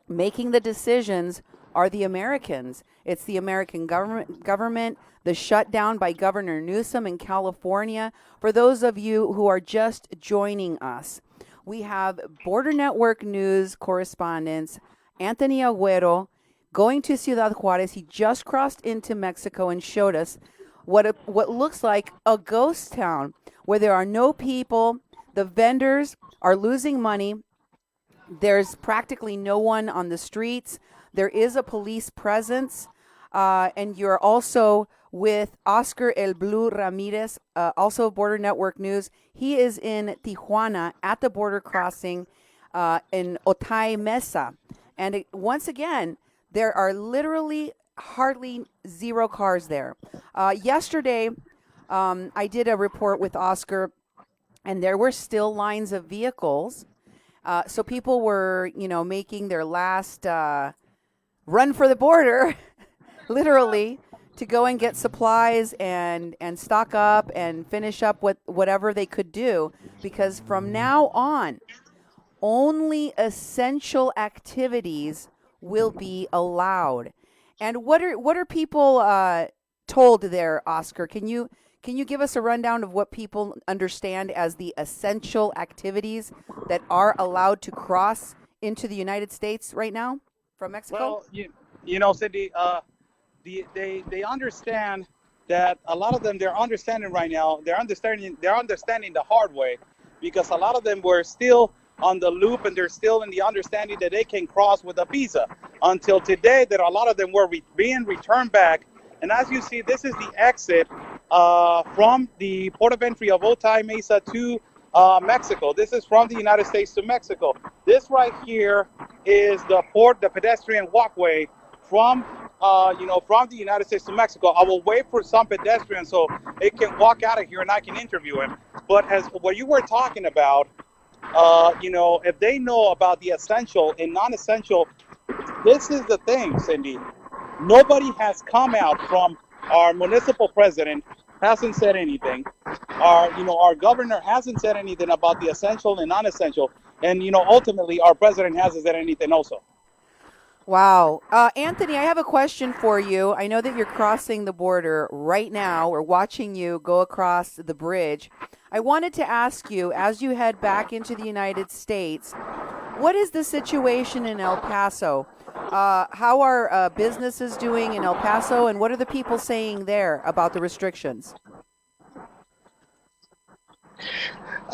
making the decisions are the Americans. It's the American government, the shutdown by Governor Newsom in California. For those of you who are just joining us, we have Border Network News correspondent Anthony Aguero going to Ciudad Juarez. He just crossed into Mexico and showed us what looks like a ghost town where there are no people. The vendors are losing money. There's practically no one on the streets. There is a police presence. And you're also with Oscar El Blue Ramirez, also Border Network News. He is in Tijuana at the border crossing in Otay Mesa. And once again, there are literally hardly zero cars there. Yesterday, I did a report with Oscar, and there were still lines of vehicles. So people were, making their last run for the border, literally, to go and get supplies and stock up and finish up with whatever they could do. Because from now on, only essential activities will be allowed. And what are people told there, Oscar? Can you give us a rundown of what people understand as the essential activities that are allowed to cross into the United States right now from Mexico? Well, Cindy, they understand that a lot of them, they're understanding right now. They're understanding the hard way, because a lot of them were still on the loop, and they're still in the understanding that they can cross with a visa until today. That a lot of them were being returned back. And as you see, this is the exit from the port of entry of Otay Mesa to Mexico. This is from the United States to Mexico. This right here is the pedestrian walkway from from the United States to Mexico. I will wait for some pedestrians so they can walk out of here and I can interview him. But as what you were talking about, if they know about the essential and non-essential, this is the thing, Cindy. Nobody has come out from our municipal president, hasn't said anything. Our governor hasn't said anything about the essential and non-essential. And, ultimately, our president hasn't said anything also. Wow. Anthony, I have a question for you. I know that you're crossing the border right now. We're watching you go across the bridge. I wanted to ask you, as you head back into the United States, what is the situation in El Paso? How are businesses doing in El Paso, and what are the people saying there about the restrictions?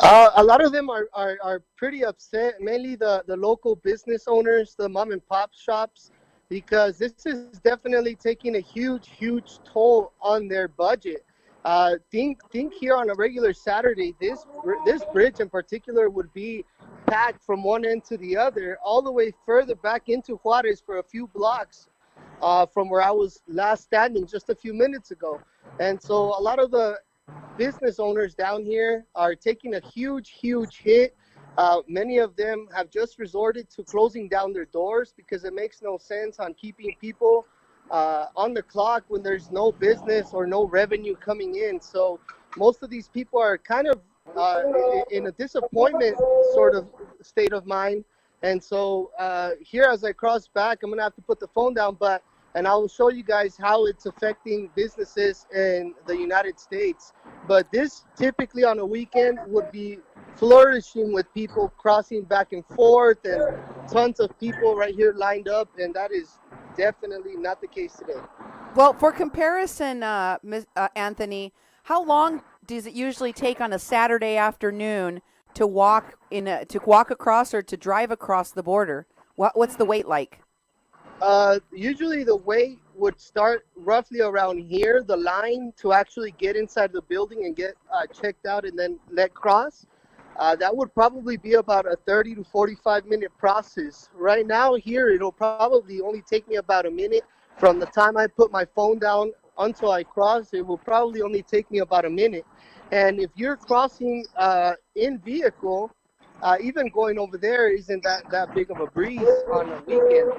A lot of them are pretty upset, mainly the local business owners, the mom and pop shops, because this is definitely taking a huge toll on their budget. Think here on a regular Saturday, this bridge in particular would be packed from one end to the other, all the way further back into Juarez for a few blocks from where I was last standing just a few minutes ago. And so a lot of the business owners down here are taking a huge hit. Many of them have just resorted to closing down their doors because it makes no sense on keeping people on the clock when there's no business or no revenue coming in. So most of these people are kind of in a disappointment sort of state of mind. And so here, as I cross back, I'm going to have to put the phone down, and I will show you guys how it's affecting businesses in the United States. But this typically on a weekend would be flourishing with people crossing back and forth and tons of people right here lined up, and that is definitely not the case today. Well, for comparison, Anthony, how long does it usually take on a Saturday afternoon to walk across or to drive across the border? What's the wait like? Usually the wait would start roughly around here, the line to actually get inside the building and get checked out and then let cross. That would probably be about a 30 to 45-minute process. Right now here, it'll probably only take me about a minute. From the time I put my phone down until I cross, it will probably only take me about a minute. And if you're crossing in vehicle, even going over there isn't that big of a breeze on a weekend.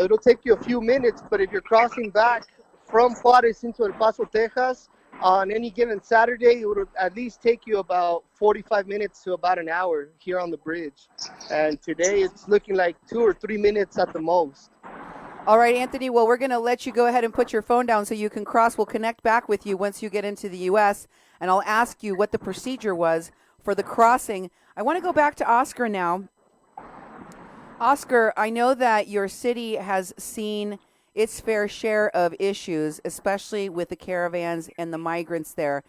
It'll take you a few minutes, but if you're crossing back from Juarez into El Paso, Texas, on any given Saturday, it would at least take you about 45 minutes to about an hour here on the bridge. And today it's looking like 2 or 3 minutes at the most. All right, Anthony. Well, we're going to let you go ahead and put your phone down so you can cross. We'll connect back with you once you get into the U.S., and I'll ask you what the procedure was for the crossing. I want to go back to Oscar now. Oscar, I know that your city has seen its fair share of issues, especially with the caravans and the migrants there.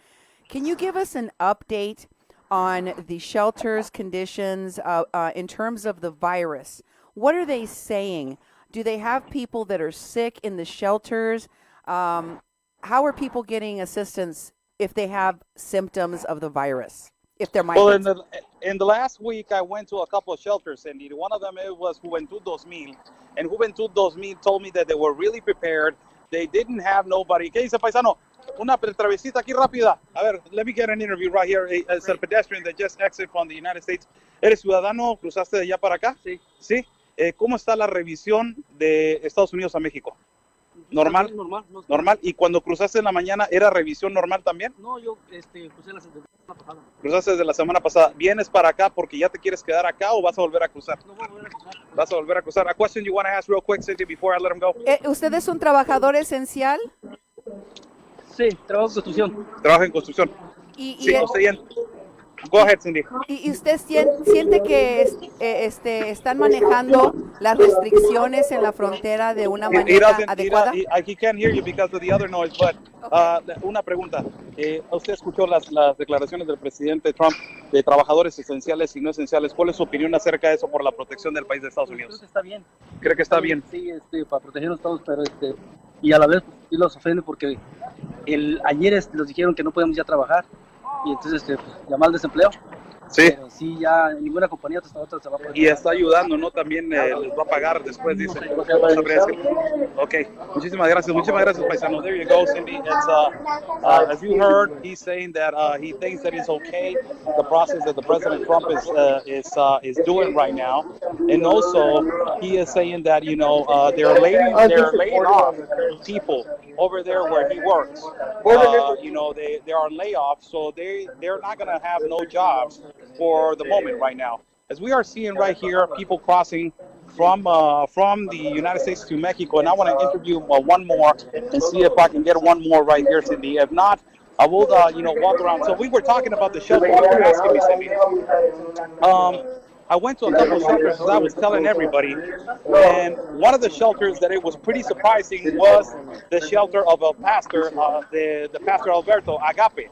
Can you give us an update on the shelters conditions in terms of the virus? What are they saying? Do they have people that are sick in the shelters? How are people getting assistance if they have symptoms of the virus? If they're migrants? Well, in the last week, I went to a couple of shelters, and one of them it was Juventud 2000. And Juventud 2000 told me that they were really prepared. They didn't have nobody. ¿Qué dice, paisano? Una travesita aquí rápida. A ver, let me get an interview right here. As a pedestrian that just exited from the United States. ¿Eres ciudadano? ¿Cruzaste de allá para acá? Sí. ¿Sí? ¿Cómo está la revisión de Estados Unidos a México? ¿Normal? Normal. No, ¿Normal? ¿Y cuando cruzaste en la mañana, era revisión normal también? No, yo crucé la semana pasada. Cruzaste desde la semana pasada. ¿Vienes para acá porque ya te quieres quedar acá o vas a volver a cruzar? No voy a volver a cruzar. Vas a volver a cruzar. A question you want to ask real quick, Cindy, before I let him go? ¿Usted es un trabajador esencial? Sí, trabajo en construcción. Trabaja en construcción. Y, Sí, usted bien. Go ahead, Cindy. ¿Y usted siente que están manejando las restricciones en la frontera de una manera adecuada? He can't hear you because of the other noise, but una pregunta. ¿Usted escuchó las declaraciones del presidente Trump de trabajadores esenciales y no esenciales? ¿Cuál es su opinión acerca de eso por la protección del país de Estados Unidos? Creo que está bien. ¿Cree que está bien? Sí, para protegernos todos, pero y a la vez pues, sí los ofende porque ayer nos dijeron que no podemos ya trabajar y entonces llamar al desempleo. Sí. Pero sí, ya ninguna compañía otra se va a poder. Y está ayudando, ¿no? También les va a pagar después, dice. Ok, muchísimas gracias, paisano. There you go, Cindy. It's, as you heard, he's saying that he thinks that it's okay, the process that the President Trump is doing right now. And also, he is saying that, they're laying off people over there where he works. There are layoffs, so they're not going to have no jobs for the moment right now. As we are seeing right here, people crossing from the United States to Mexico, and I want to interview one more and see if I can get one more right here, Cindy. If not, I will, walk around. So we were talking about the shelter. You were asking me, Cindy. I went to a couple of shelters, as I was telling everybody, and one of the shelters that it was pretty surprising was the shelter of a pastor, the pastor Alberto Agape.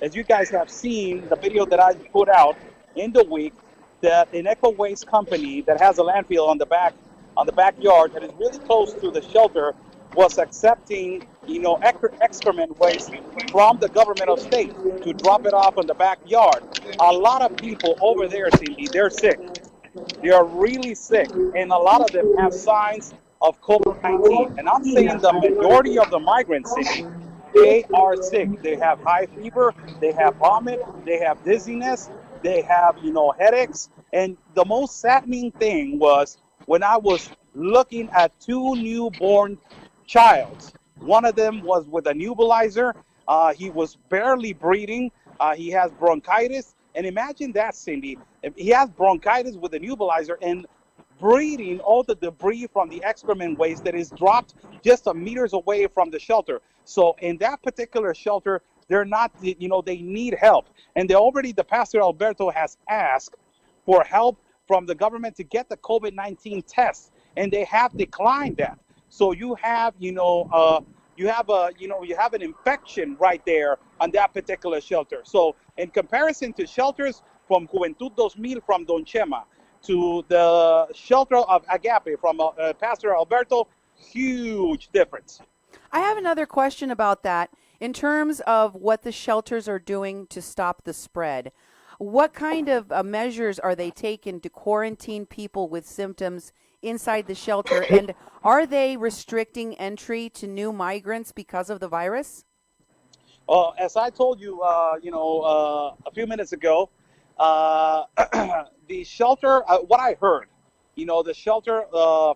As you guys have seen, the video that I put out in the week, that an Eco Waste company that has a landfill on the backyard that is really close to the shelter was accepting, excrement waste from the government of state to drop it off in the backyard. A lot of people over there, Cindy, they're sick. They are really sick, and a lot of them have signs of COVID-19. And I'm saying the majority of the migrants, Cindy, they are sick. They have high fever, they have vomit, they have dizziness, they have, headaches. And the most saddening thing was when I was looking at two newborn childs. One of them was with a nebulizer. He was barely breathing. He has bronchitis. And imagine that, Cindy. If he has bronchitis with a nebulizer and breathing all the debris from the excrement waste that is dropped just meters away from the shelter. So in that particular shelter, They're not, they need help. And the Pastor Alberto has asked for help from the government to get the COVID-19 tests, and they have declined that. So you have, you have an infection right there on that particular shelter. So in comparison to shelters from Juventud 2000 from Don Chema to the shelter of Agape from Pastor Alberto, huge difference. I have another question about that. In terms of what the shelters are doing to stop the spread, what kind of measures are they taking to quarantine people with symptoms inside the shelter? And are they restricting entry to new migrants because of the virus? As I told you, a few minutes ago, the shelter, what I heard, the shelter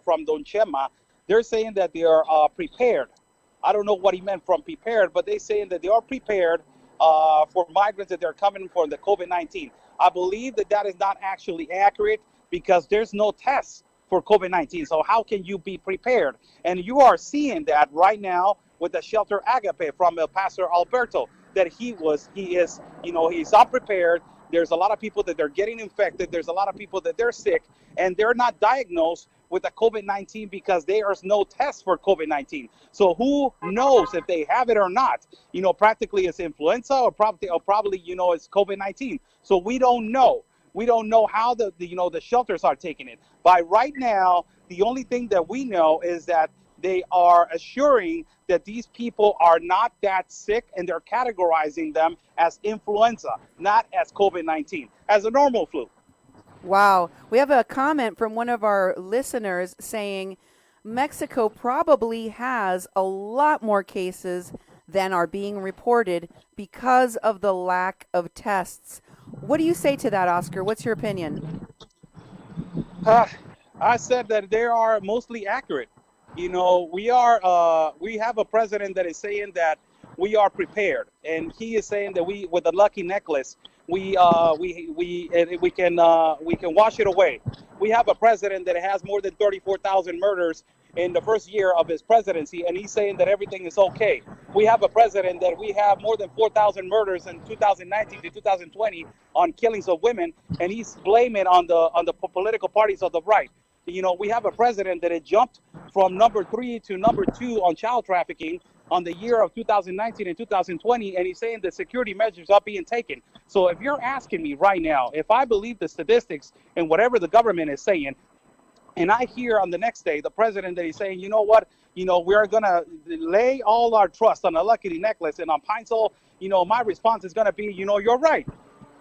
from Don Chema, they're saying that they are prepared. I don't know what he meant from prepared, but they're saying that they are prepared for migrants that they're coming for the COVID-19. I believe that that is not actually accurate because there's no tests for COVID-19. So how can you be prepared? And you are seeing that right now with the shelter Agape from Pastor Alberto, that he is, he's unprepared. There's a lot of people that they're getting infected. There's a lot of people that they're sick and they're not diagnosed with the COVID-19 because there's no test for COVID-19. So who knows if they have it or not? Practically it's influenza or probably, it's COVID-19. So we don't know. We don't know how the shelters are taking it. But right now, the only thing that we know is that they are assuring that these people are not that sick, and they're categorizing them as influenza, not as COVID-19, as a normal flu. Wow. We have a comment from one of our listeners saying Mexico probably has a lot more cases than are being reported because of the lack of tests. What do you say to that, Oscar? What's your opinion? I said that they are mostly accurate. We have a president that is saying that we are prepared, and he is saying that we, with the lucky necklace, we can wash it away. We have a president that has more than 34,000 murders in the first year of his presidency, and he's saying that everything is okay. We have a president that we have more than 4,000 murders in 2019 to 2020 on killings of women, and he's blaming on the political parties of the right. We have a president that had jumped from number 3 to number 2 on child trafficking on the year of 2019 and 2020, and he's saying that security measures are being taken. So if you're asking me right now, if I believe the statistics and whatever the government is saying, and I hear on the next day the president that he's saying, you know what, we're going to lay all our trust on a lucky necklace and on Pine Sol, my response is going to be, you're right.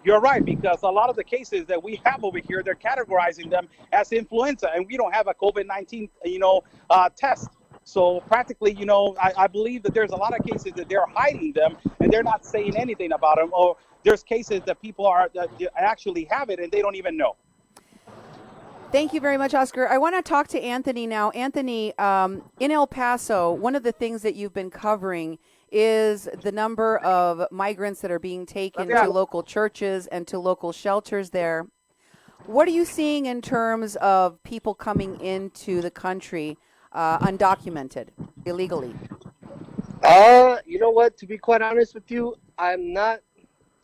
You're right, because a lot of the cases that we have over here, they're categorizing them as influenza, and we don't have a COVID-19, test. So practically, I believe that there's a lot of cases that they're hiding them, and they're not saying anything about them. Or there's cases that people that actually have it, and they don't even know. Thank you very much, Oscar. I want to talk to Anthony now. Anthony, in El Paso, one of the things that you've been covering is the number of migrants that are being taken to local churches and to local shelters there. What are you seeing in terms of people coming into the country undocumented, illegally? You know what? To be quite honest with you, I'm not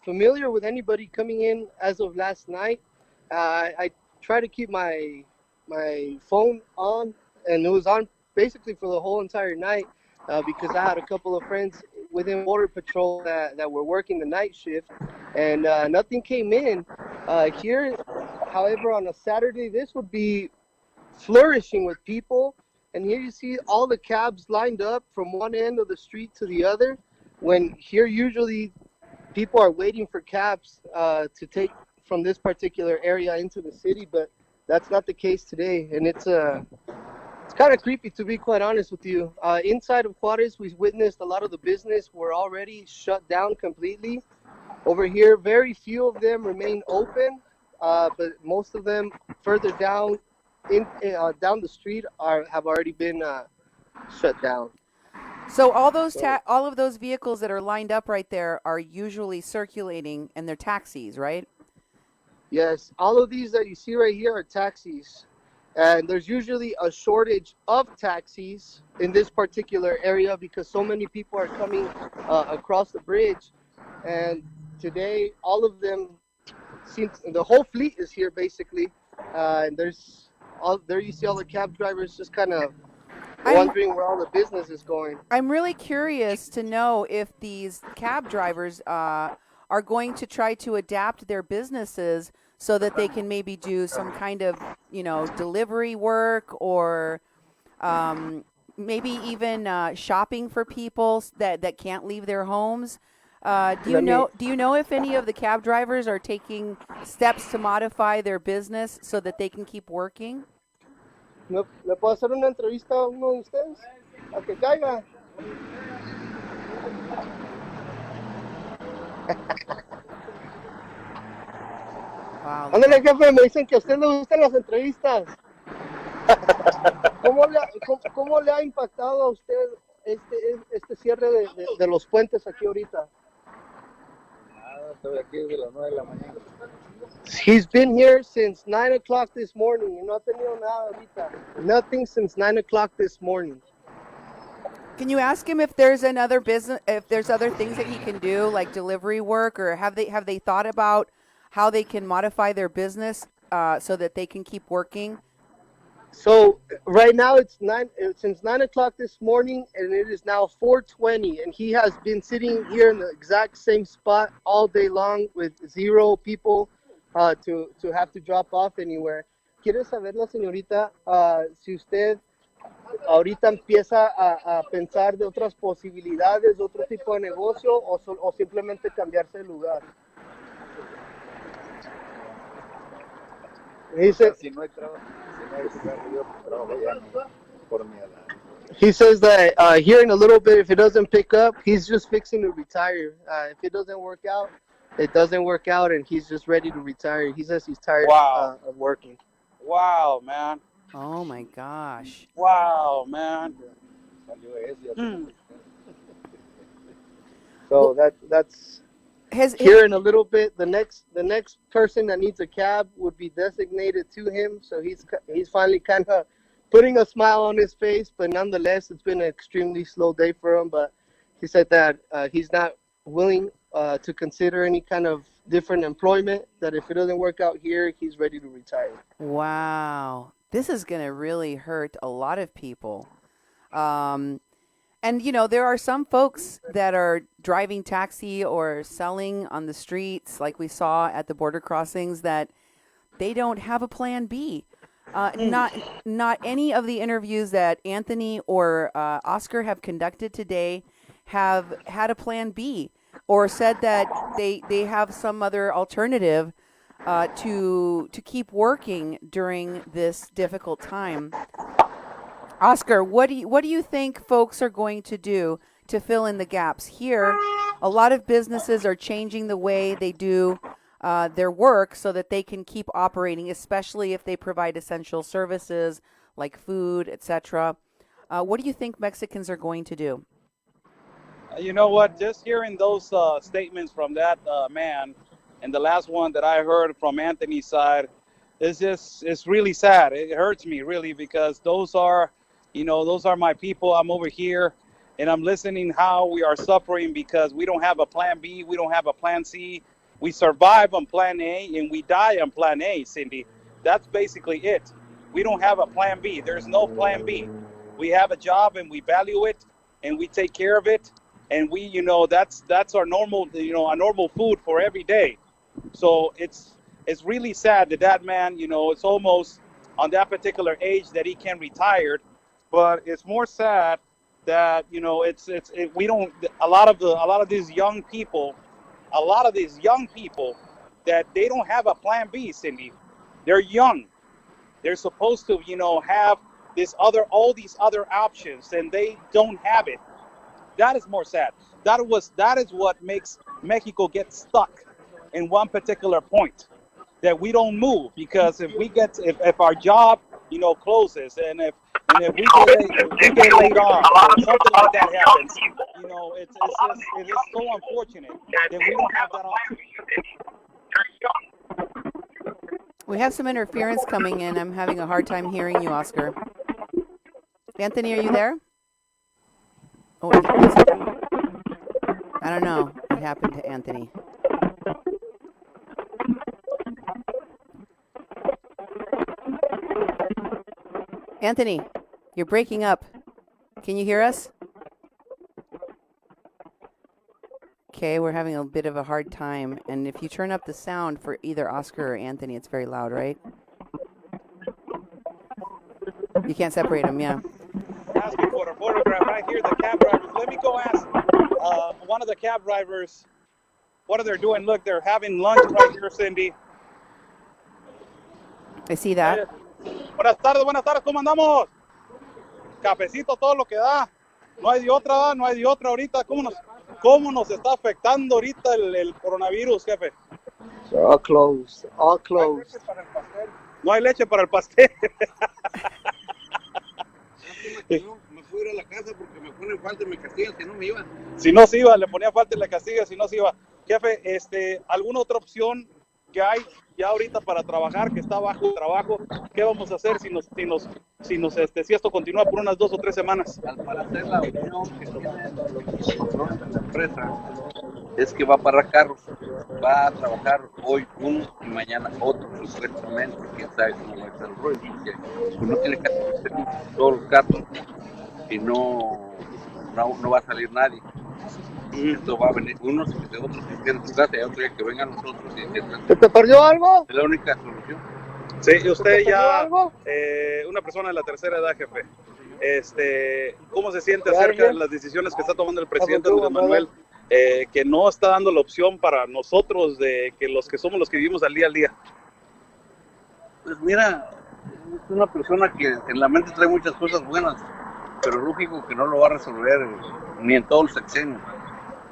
familiar with anybody coming in as of last night. I try to keep my phone on, and it was on basically for the whole entire night because I had a couple of friends within Border Patrol that were working the night shift, and nothing came in. Here, however, on a Saturday, this would be flourishing with people, and here you see all the cabs lined up from one end of the street to the other, when here usually people are waiting for cabs to take from this particular area into the city, but that's not the case today, and it's kind of creepy, to be quite honest with you. Inside of Juarez, we've witnessed a lot of the business were already shut down completely. Over here, very few of them remain open, but most of them further down down the street have already been shut down. So all of those vehicles that are lined up right there are usually circulating, and they're taxis, right? Yes, all of these that you see right here are taxis. And there's usually a shortage of taxis in this particular area because so many people are coming across the bridge. And today, all of them the whole fleet is here basically. And there you see all the cab drivers just kind of I'm wondering where all the business is going. I'm really curious to know if these cab drivers are going to try to adapt their businesses so that they can maybe do some kind of, delivery work or maybe even shopping for people that can't leave their homes. Do you Let me know? Do you know if any of the cab drivers are taking steps to modify their business so that they can keep working? ¿Le puedo hacer una entrevista a uno de ustedes? A que caiga. Wow. Ándale, jefe, me dicen que a usted le gustan las entrevistas. ¿Cómo le ha impactado a usted este cierre de los puentes aquí ahorita? Estoy aquí desde las 9 de la mañana. He's been here since 9 o'clock this morning y no ha tenido nada ahorita. Nothing since 9 o'clock this morning. Can you ask him if there's another business, if there's other things that he can do, like delivery work, or have they thought about how they can modify their business so that they can keep working? So right now it's since 9 o'clock this morning, and it is now 4:20, and he has been sitting here in the exact same spot all day long with 0 people to have to drop off anywhere. ¿Quiere saber la señorita si usted ahorita empieza a pensar de otras posibilidades, de otro tipo de negocio o simplemente cambiarse de lugar? Dice, Si no hay trabajo, yo trabajo ya no, por mi edad. he says that here in a little bit, if it doesn't pick up, he's just fixing to retire. If it doesn't work out, it doesn't work out, and he's just ready to retire. He says he's tired of working. Wow, man. Oh my gosh. Wow, man. So that's here in a little bit. The next person that needs a cab would be designated to him. So he's finally kind of putting a smile on his face, but nonetheless, it's been an extremely slow day for him. But he said that he's not willing to consider any kind of different employment, that if it doesn't work out here, he's ready to retire. Wow. This is going to really hurt a lot of people. And, there are some folks that are driving taxi or selling on the streets, like we saw at the border crossings, that they don't have a plan B. Not any of the interviews that Anthony or Oscar have conducted today have had a plan B or said that they have some other alternative to keep working during this difficult time. Oscar, what do you think folks are going to do to fill in the gaps here? A lot of businesses are changing the way they do their work so that they can keep operating, especially if they provide essential services like food, etc. What do you think Mexicans are going to do? You know what? Just hearing those statements from that man, and the last one that I heard from Anthony's side, it's really sad. It hurts me really, because those are my people. I'm over here, and I'm listening how we are suffering because we don't have a plan B, we don't have a plan C. We survive on plan A and we die on plan A, Cindy. That's basically it. We don't have a plan B. There's no plan B. We have a job and we value it and we take care of it, and we, that's our normal, our normal food for every day. So it's really sad that man, it's almost on that particular age that he can retire. But it's more sad that we don't. A lot of these young people that they don't have a plan B, Cindy. They're young. They're supposed to have all these other options, and they don't have it. That is more sad. That is what makes Mexico get stuck in one particular point, that we don't move, because if our job closes, and if we get laid off or something like that happens, it is so unfortunate that we don't have that option. We have some interference coming in. I'm having a hard time hearing you, Oscar. Anthony, are you there? Oh, I don't know what happened to Anthony. Anthony, you're breaking up. Can you hear us? Okay, we're having a bit of a hard time. And if you turn up the sound for either Oscar or Anthony, it's very loud, right? You can't separate them, yeah. Asking for a photograph. I hear the cab drivers. Let me go ask one of the cab drivers what are they doing. Look, they're having lunch right here, Cindy. I see that. Buenas tardes, ¿cómo andamos? Cafecito, todo lo que da. No hay de otra, no hay de otra ahorita. ¿Cómo nos está afectando ahorita el coronavirus, jefe? They're all closed. All closed. No hay leche para el pastel. Me fui a ir a la casa porque me ponen falta y me castigan si no me iba. Si no se iba, le ponía falta y le castiga si no se iba. Jefe, ¿alguna otra opción que hay ya ahorita para trabajar, que está bajo trabajo? ¿Qué vamos a hacer si esto continúa por unas 2 o 3 semanas? Al parecer la opción que tiene la empresa es que va a parar carros, va a trabajar hoy uno y mañana otro, supuestamente, quién sabe cómo va a estar el rollo, porque pues no tiene que hacer todos los carros y no va a salir nadie. Entonces va a venir unos y otros que queden en su casa y otro día que vengan nosotros y ¿Se te perdió algo? es la única solución. Sí, usted ya, algo? una persona de la tercera edad, jefe. ¿Cómo se siente acerca de las decisiones que está tomando el presidente Andrés Manuel, que no está dando la opción para nosotros, de que los que somos los que vivimos al día? Pues mira, es una persona que en la mente trae muchas cosas buenas, pero lógico que no lo va a resolver ni en todo el sexenio.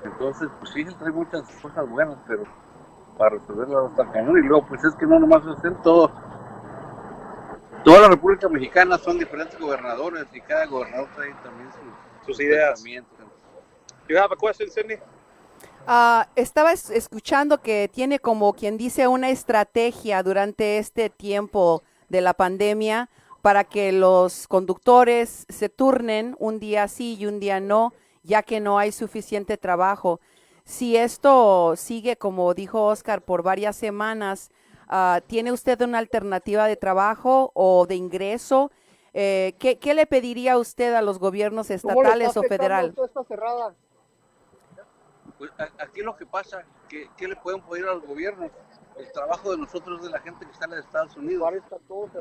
Entonces, pues sí, trae muchas cosas buenas, pero para resolverlas va a estar cañón. Y luego, pues es que no nomás es hacer todo. Toda la República Mexicana son diferentes gobernadores y cada gobernador trae también sus ideas. pensamientos. You have a question, Cindy? Estaba escuchando que tiene, como quien dice, una estrategia durante este tiempo de la pandemia para que los conductores se turnen un día sí y un día no, ya que no hay suficiente trabajo. Si esto sigue, como dijo Oscar, por varias semanas, ¿tiene usted una alternativa de trabajo o de ingreso? ¿Qué le pediría usted a los gobiernos estatales o federal? Está cerrada. Pues aquí lo que pasa, ¿qué le pueden pedir a los gobiernos? El trabajo de nosotros es de la gente que sale de Estados Unidos.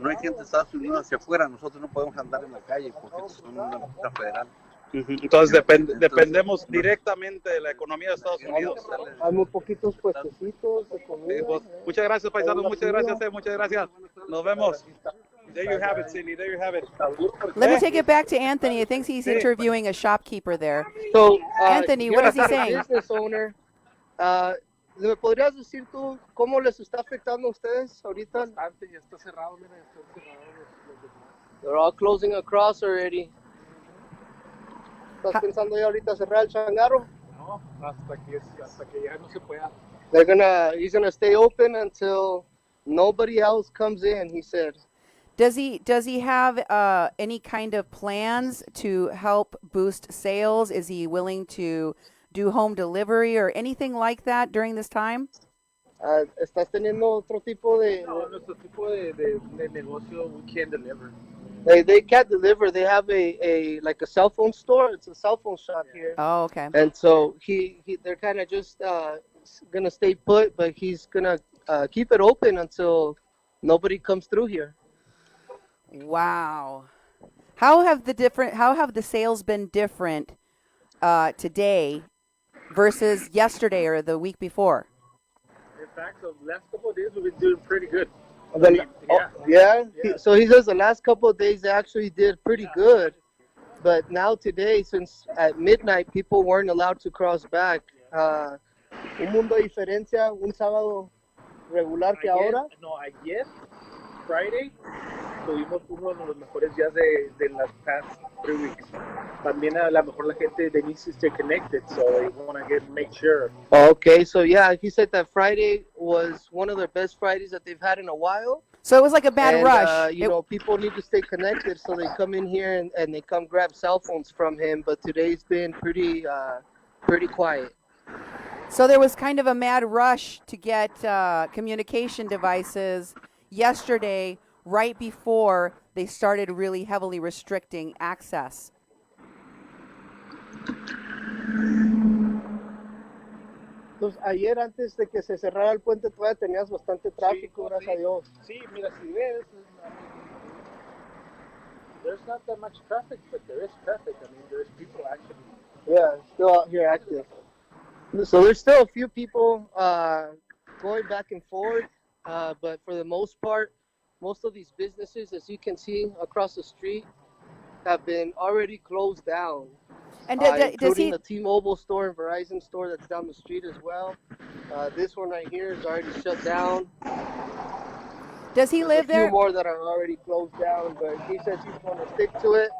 No hay gente de Estados Unidos hacia afuera, nosotros no podemos andar en la calle porque son una empresa federal. Entonces dependemos directamente de la economía de Estados Unidos. Hay muy poquitos puestecitos de comida. Pues, muchas gracias, paisanos, muchas gracias. Nos vemos. There you have it, Cindy, there you have it. Let me take it back to Anthony. I think he's interviewing a shopkeeper there. So, Anthony, what is he saying? Business owner, ¿me podrías decir tú cómo les está afectando a ustedes ahorita? Bastante, ya está cerrado, mira, ya está cerrado They're all closing across already. ¿Estás pensando ya ahorita cerrar el changarro? No, hasta que ya no se pueda. He's gonna stay open until nobody else comes in, he said. Does he have any kind of plans to help boost sales? Is he willing to do home delivery or anything like that during this time? ¿Estás teniendo otro tipo de... No, nuestro tipo de negocio, we can't deliver. They can't deliver. They have a cell phone store. It's a cell phone shop here. Oh, okay. And so they're kind of just gonna stay put, but he's gonna keep it open until nobody comes through here. Wow. How have the sales been different today versus yesterday or the week before? In fact, the last couple of days we've been doing pretty good. So he says the last couple of days they actually did pretty good, but now today, since at midnight people weren't allowed to cross back, un mundo de diferencia, un sábado regular que ahora. No, ayer, Friday, tuvimos uno de los mejores días de las past 3 weeks. También a lo mejor la gente, they need to stay connected, so they want to make sure. Okay, so yeah, he said that Friday was one of their best Fridays that they've had in a while. So it was like a bad And, rush. you know, people need to stay connected, so they come in here and they come grab cell phones from him. But today's been pretty quiet. So there was kind of a mad rush to get communication devices yesterday, right before they started really heavily restricting access. Entonces, ayer antes de que se cerrara el puente todavía tenías bastante tráfico, Sí, gracias a Dios. Sí, mira, si ves, there's not that much traffic, but there is traffic. I mean, there's people actually. Yeah, still out here active. So there's still a few people going back and forth, but for the most part, most of these businesses, as you can see across the street, have been already closed down. And does including he? the T-Mobile store and Verizon store that's down the street as well. This one right here is already shut down. Does he live There's a few there? more that are already closed down, but he says he's going to stick to it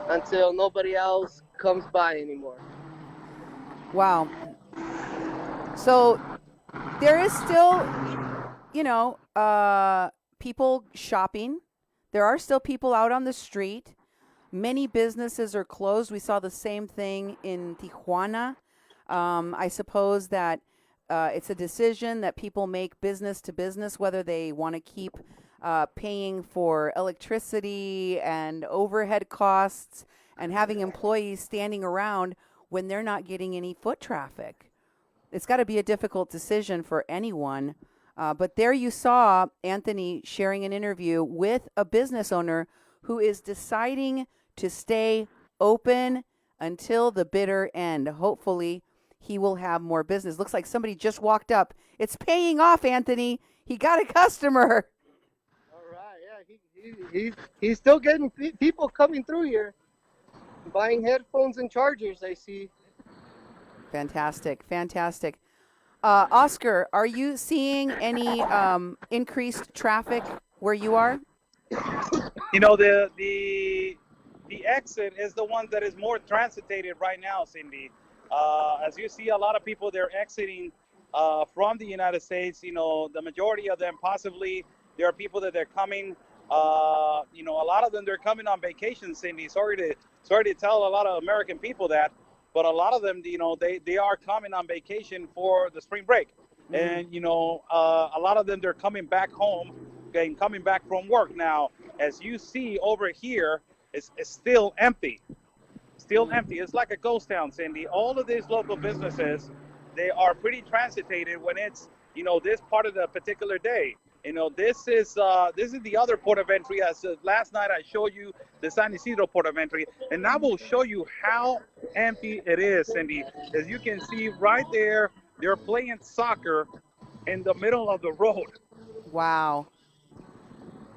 until nobody else comes by anymore. Wow. So there is still, you know, people shopping. There are still people out on the street. Many businesses are closed. We saw the same thing in Tijuana. I suppose that it's a decision that people make business to business, whether they want to keep paying for electricity and overhead costs and having employees standing around when they're not getting any foot traffic. It's got to be a difficult decision for anyone. But there you saw Anthony sharing an interview with a business owner who is deciding to stay open until the bitter end. Hopefully, he will have more business. Looks like somebody just walked up. It's paying off, Anthony. He got a customer. All right, yeah, he's still getting people coming through here, buying headphones and chargers, I see. Fantastic, fantastic. Oscar, are you seeing any increased traffic where you are? You know, the exit is the one that is more transitated right now, Cindy. As you see, a lot of people, they're exiting from the United States. You know, the majority of them possibly, there are people that they're coming. You know, a lot of them, they're coming on vacation, Cindy. Sorry to tell a lot of American people that, but a lot of them, you know, they are coming on vacation for the spring break. Mm-hmm. And, you know, a lot of them, they're coming back home and coming back from work. Now, as you see over here, it's still empty. Still empty. It's like a ghost town, Cindy. All of these local businesses, they are pretty transitated when it's, you know, this part of the particular day. You know, this is the other port of entry. As last night I showed you the San Isidro port of entry, and I will show you how empty it is, Cindy. As you can see right there, they're playing soccer in the middle of the road. Wow.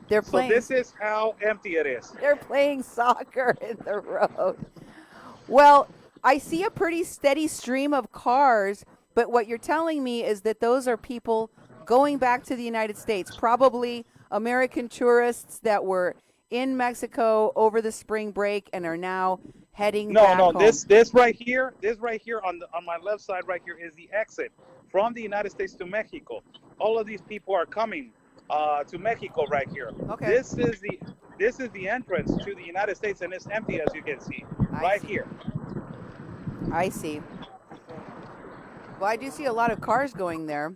They're playing. So this is how empty it is. They're playing soccer in the road. Well, I see a pretty steady stream of cars, but what you're telling me is that those are people going back to the United States, probably American tourists that were in Mexico over the spring break and are now heading back home. This right here on my left side right here is the exit from the United States to Mexico. All of these people are coming to Mexico right here. Okay. This is the entrance to the United States, and it's empty, as you can see here. I see. Well, I do see a lot of cars going there.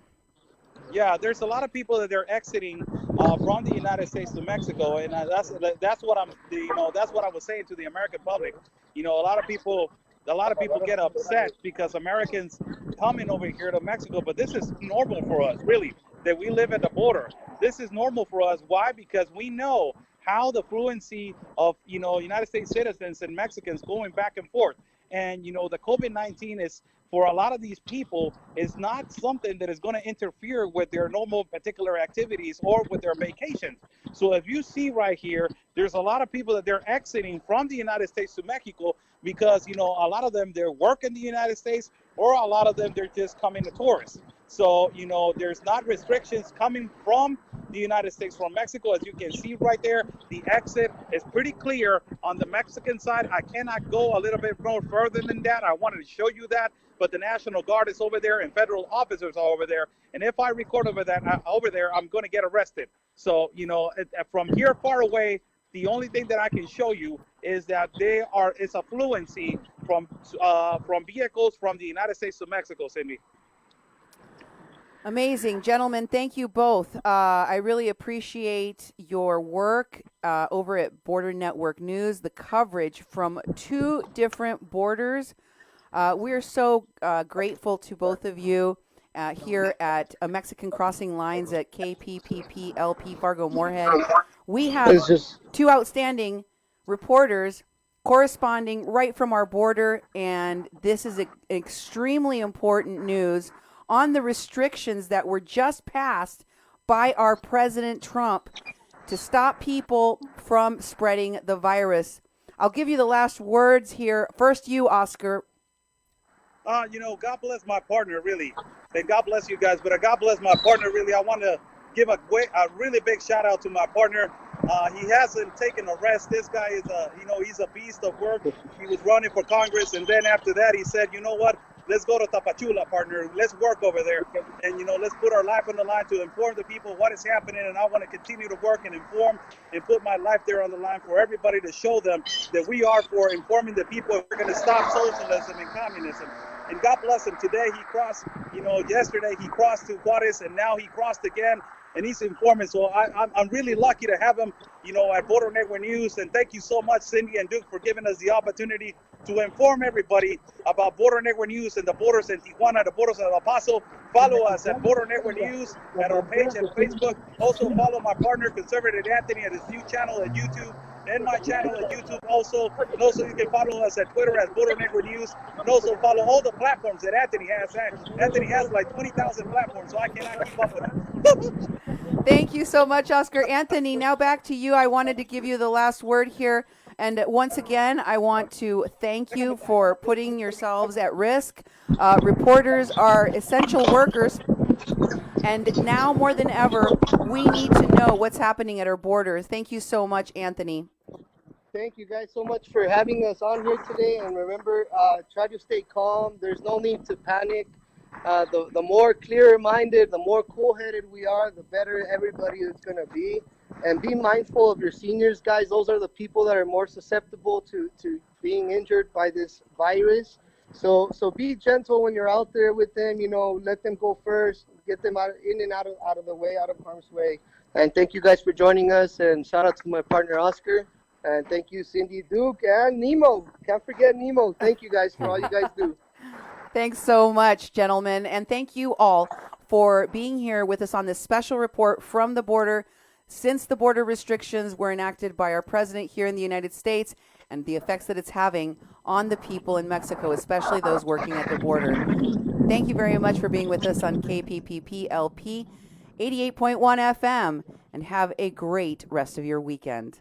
Yeah, there's a lot of people that they're exiting from the United States to Mexico, and that's what I was saying to the American public. You know, a lot of people get upset because Americans coming over here to Mexico, but this is normal for us, really, that we live at the border. This is normal for us. Why? Because we know how the fluency of, you know, United States citizens and Mexicans going back and forth. And, you know, the COVID-19 is, for a lot of these people, is not something that is going to interfere with their normal particular activities or with their vacations. So if you see right here, there's a lot of people that they're exiting from the United States to Mexico because, you know, a lot of them, they're working in the United States, or a lot of them, they're just coming to tourists. So, you know, there's not restrictions coming from the United States from Mexico. As you can see right there, the exit is pretty clear on the Mexican side. I cannot go a little bit more further than that. I wanted to show you that. but the National Guard is over there and federal officers are over there. And if I record over there, I'm going to get arrested. So, from here far away, the only thing that I can show you is that it's a fluency from vehicles from the United States to Mexico, Cindy. Amazing. Gentlemen, thank you both. I really appreciate your work over at Border Network News, the coverage from 2 different borders. We are so grateful to both of you here at Mexican Crossing Lines at KPPP-LP Fargo-Moorhead. We have 2 outstanding reporters corresponding right from our border, and this is extremely important news on the restrictions that were just passed by our President Trump to stop people from spreading the virus. I'll give you the last words here. First, you, Oscar. God bless my partner, really. And God bless you guys, but God bless my partner, really. I want to give a really big shout out to my partner. He hasn't taken a rest. This guy is he's a beast of work. He was running for Congress, and then after that, he said, you know what? Let's go to Tapachula, partner. Let's work over there. And, let's put our life on the line to inform the people what is happening. And I want to continue to work and inform and put my life there on the line for everybody to show them that we are for informing the people. We're going to stop socialism and communism. And God bless him. Today he crossed, yesterday he crossed to Juarez, and now he crossed again. And he's informing. So I'm really lucky to have him, at Border Network News. And thank you so much, Cindy and Duke, for giving us the opportunity to inform everybody about Border Network News and the borders in Tijuana, the borders of El Paso. Follow us at Border Network News at our page on Facebook. Also follow my partner, Conservative Anthony, at his new channel at YouTube, and my channel at YouTube also. And also you can follow us at Twitter at Border Network News. And also follow all the platforms that Anthony has. Anthony has like 20,000 platforms, so I cannot keep up with him. Thank you so much, Oscar. Anthony, now back to you. I wanted to give you the last word here. And once again, I want to thank you for putting yourselves at risk. Reporters are essential workers. And now more than ever, we need to know what's happening at our borders. Thank you so much, Anthony. Thank you guys so much for having us on here today. And remember, try to stay calm. There's no need to panic. The more clear-minded, the more cool-headed we are, the better everybody is going to be. And be mindful of your seniors, guys. Those are the people that are more susceptible to being injured by this virus. So be gentle when you're out there with them. Let them go first. Get them out of the way, out of harm's way. And thank you guys for joining us. And shout out to my partner, Oscar. And thank you, Cindy, Duke, and Nemo. Can't forget Nemo. Thank you guys for all you guys do. Thanks so much, gentlemen. And thank you all for being here with us on this special report from the border since the border restrictions were enacted by our president here in the United States and the effects that it's having on the people in Mexico, especially those working at the border. Thank you very much for being with us on KPPP-LP 88.1 FM, and have a great rest of your weekend.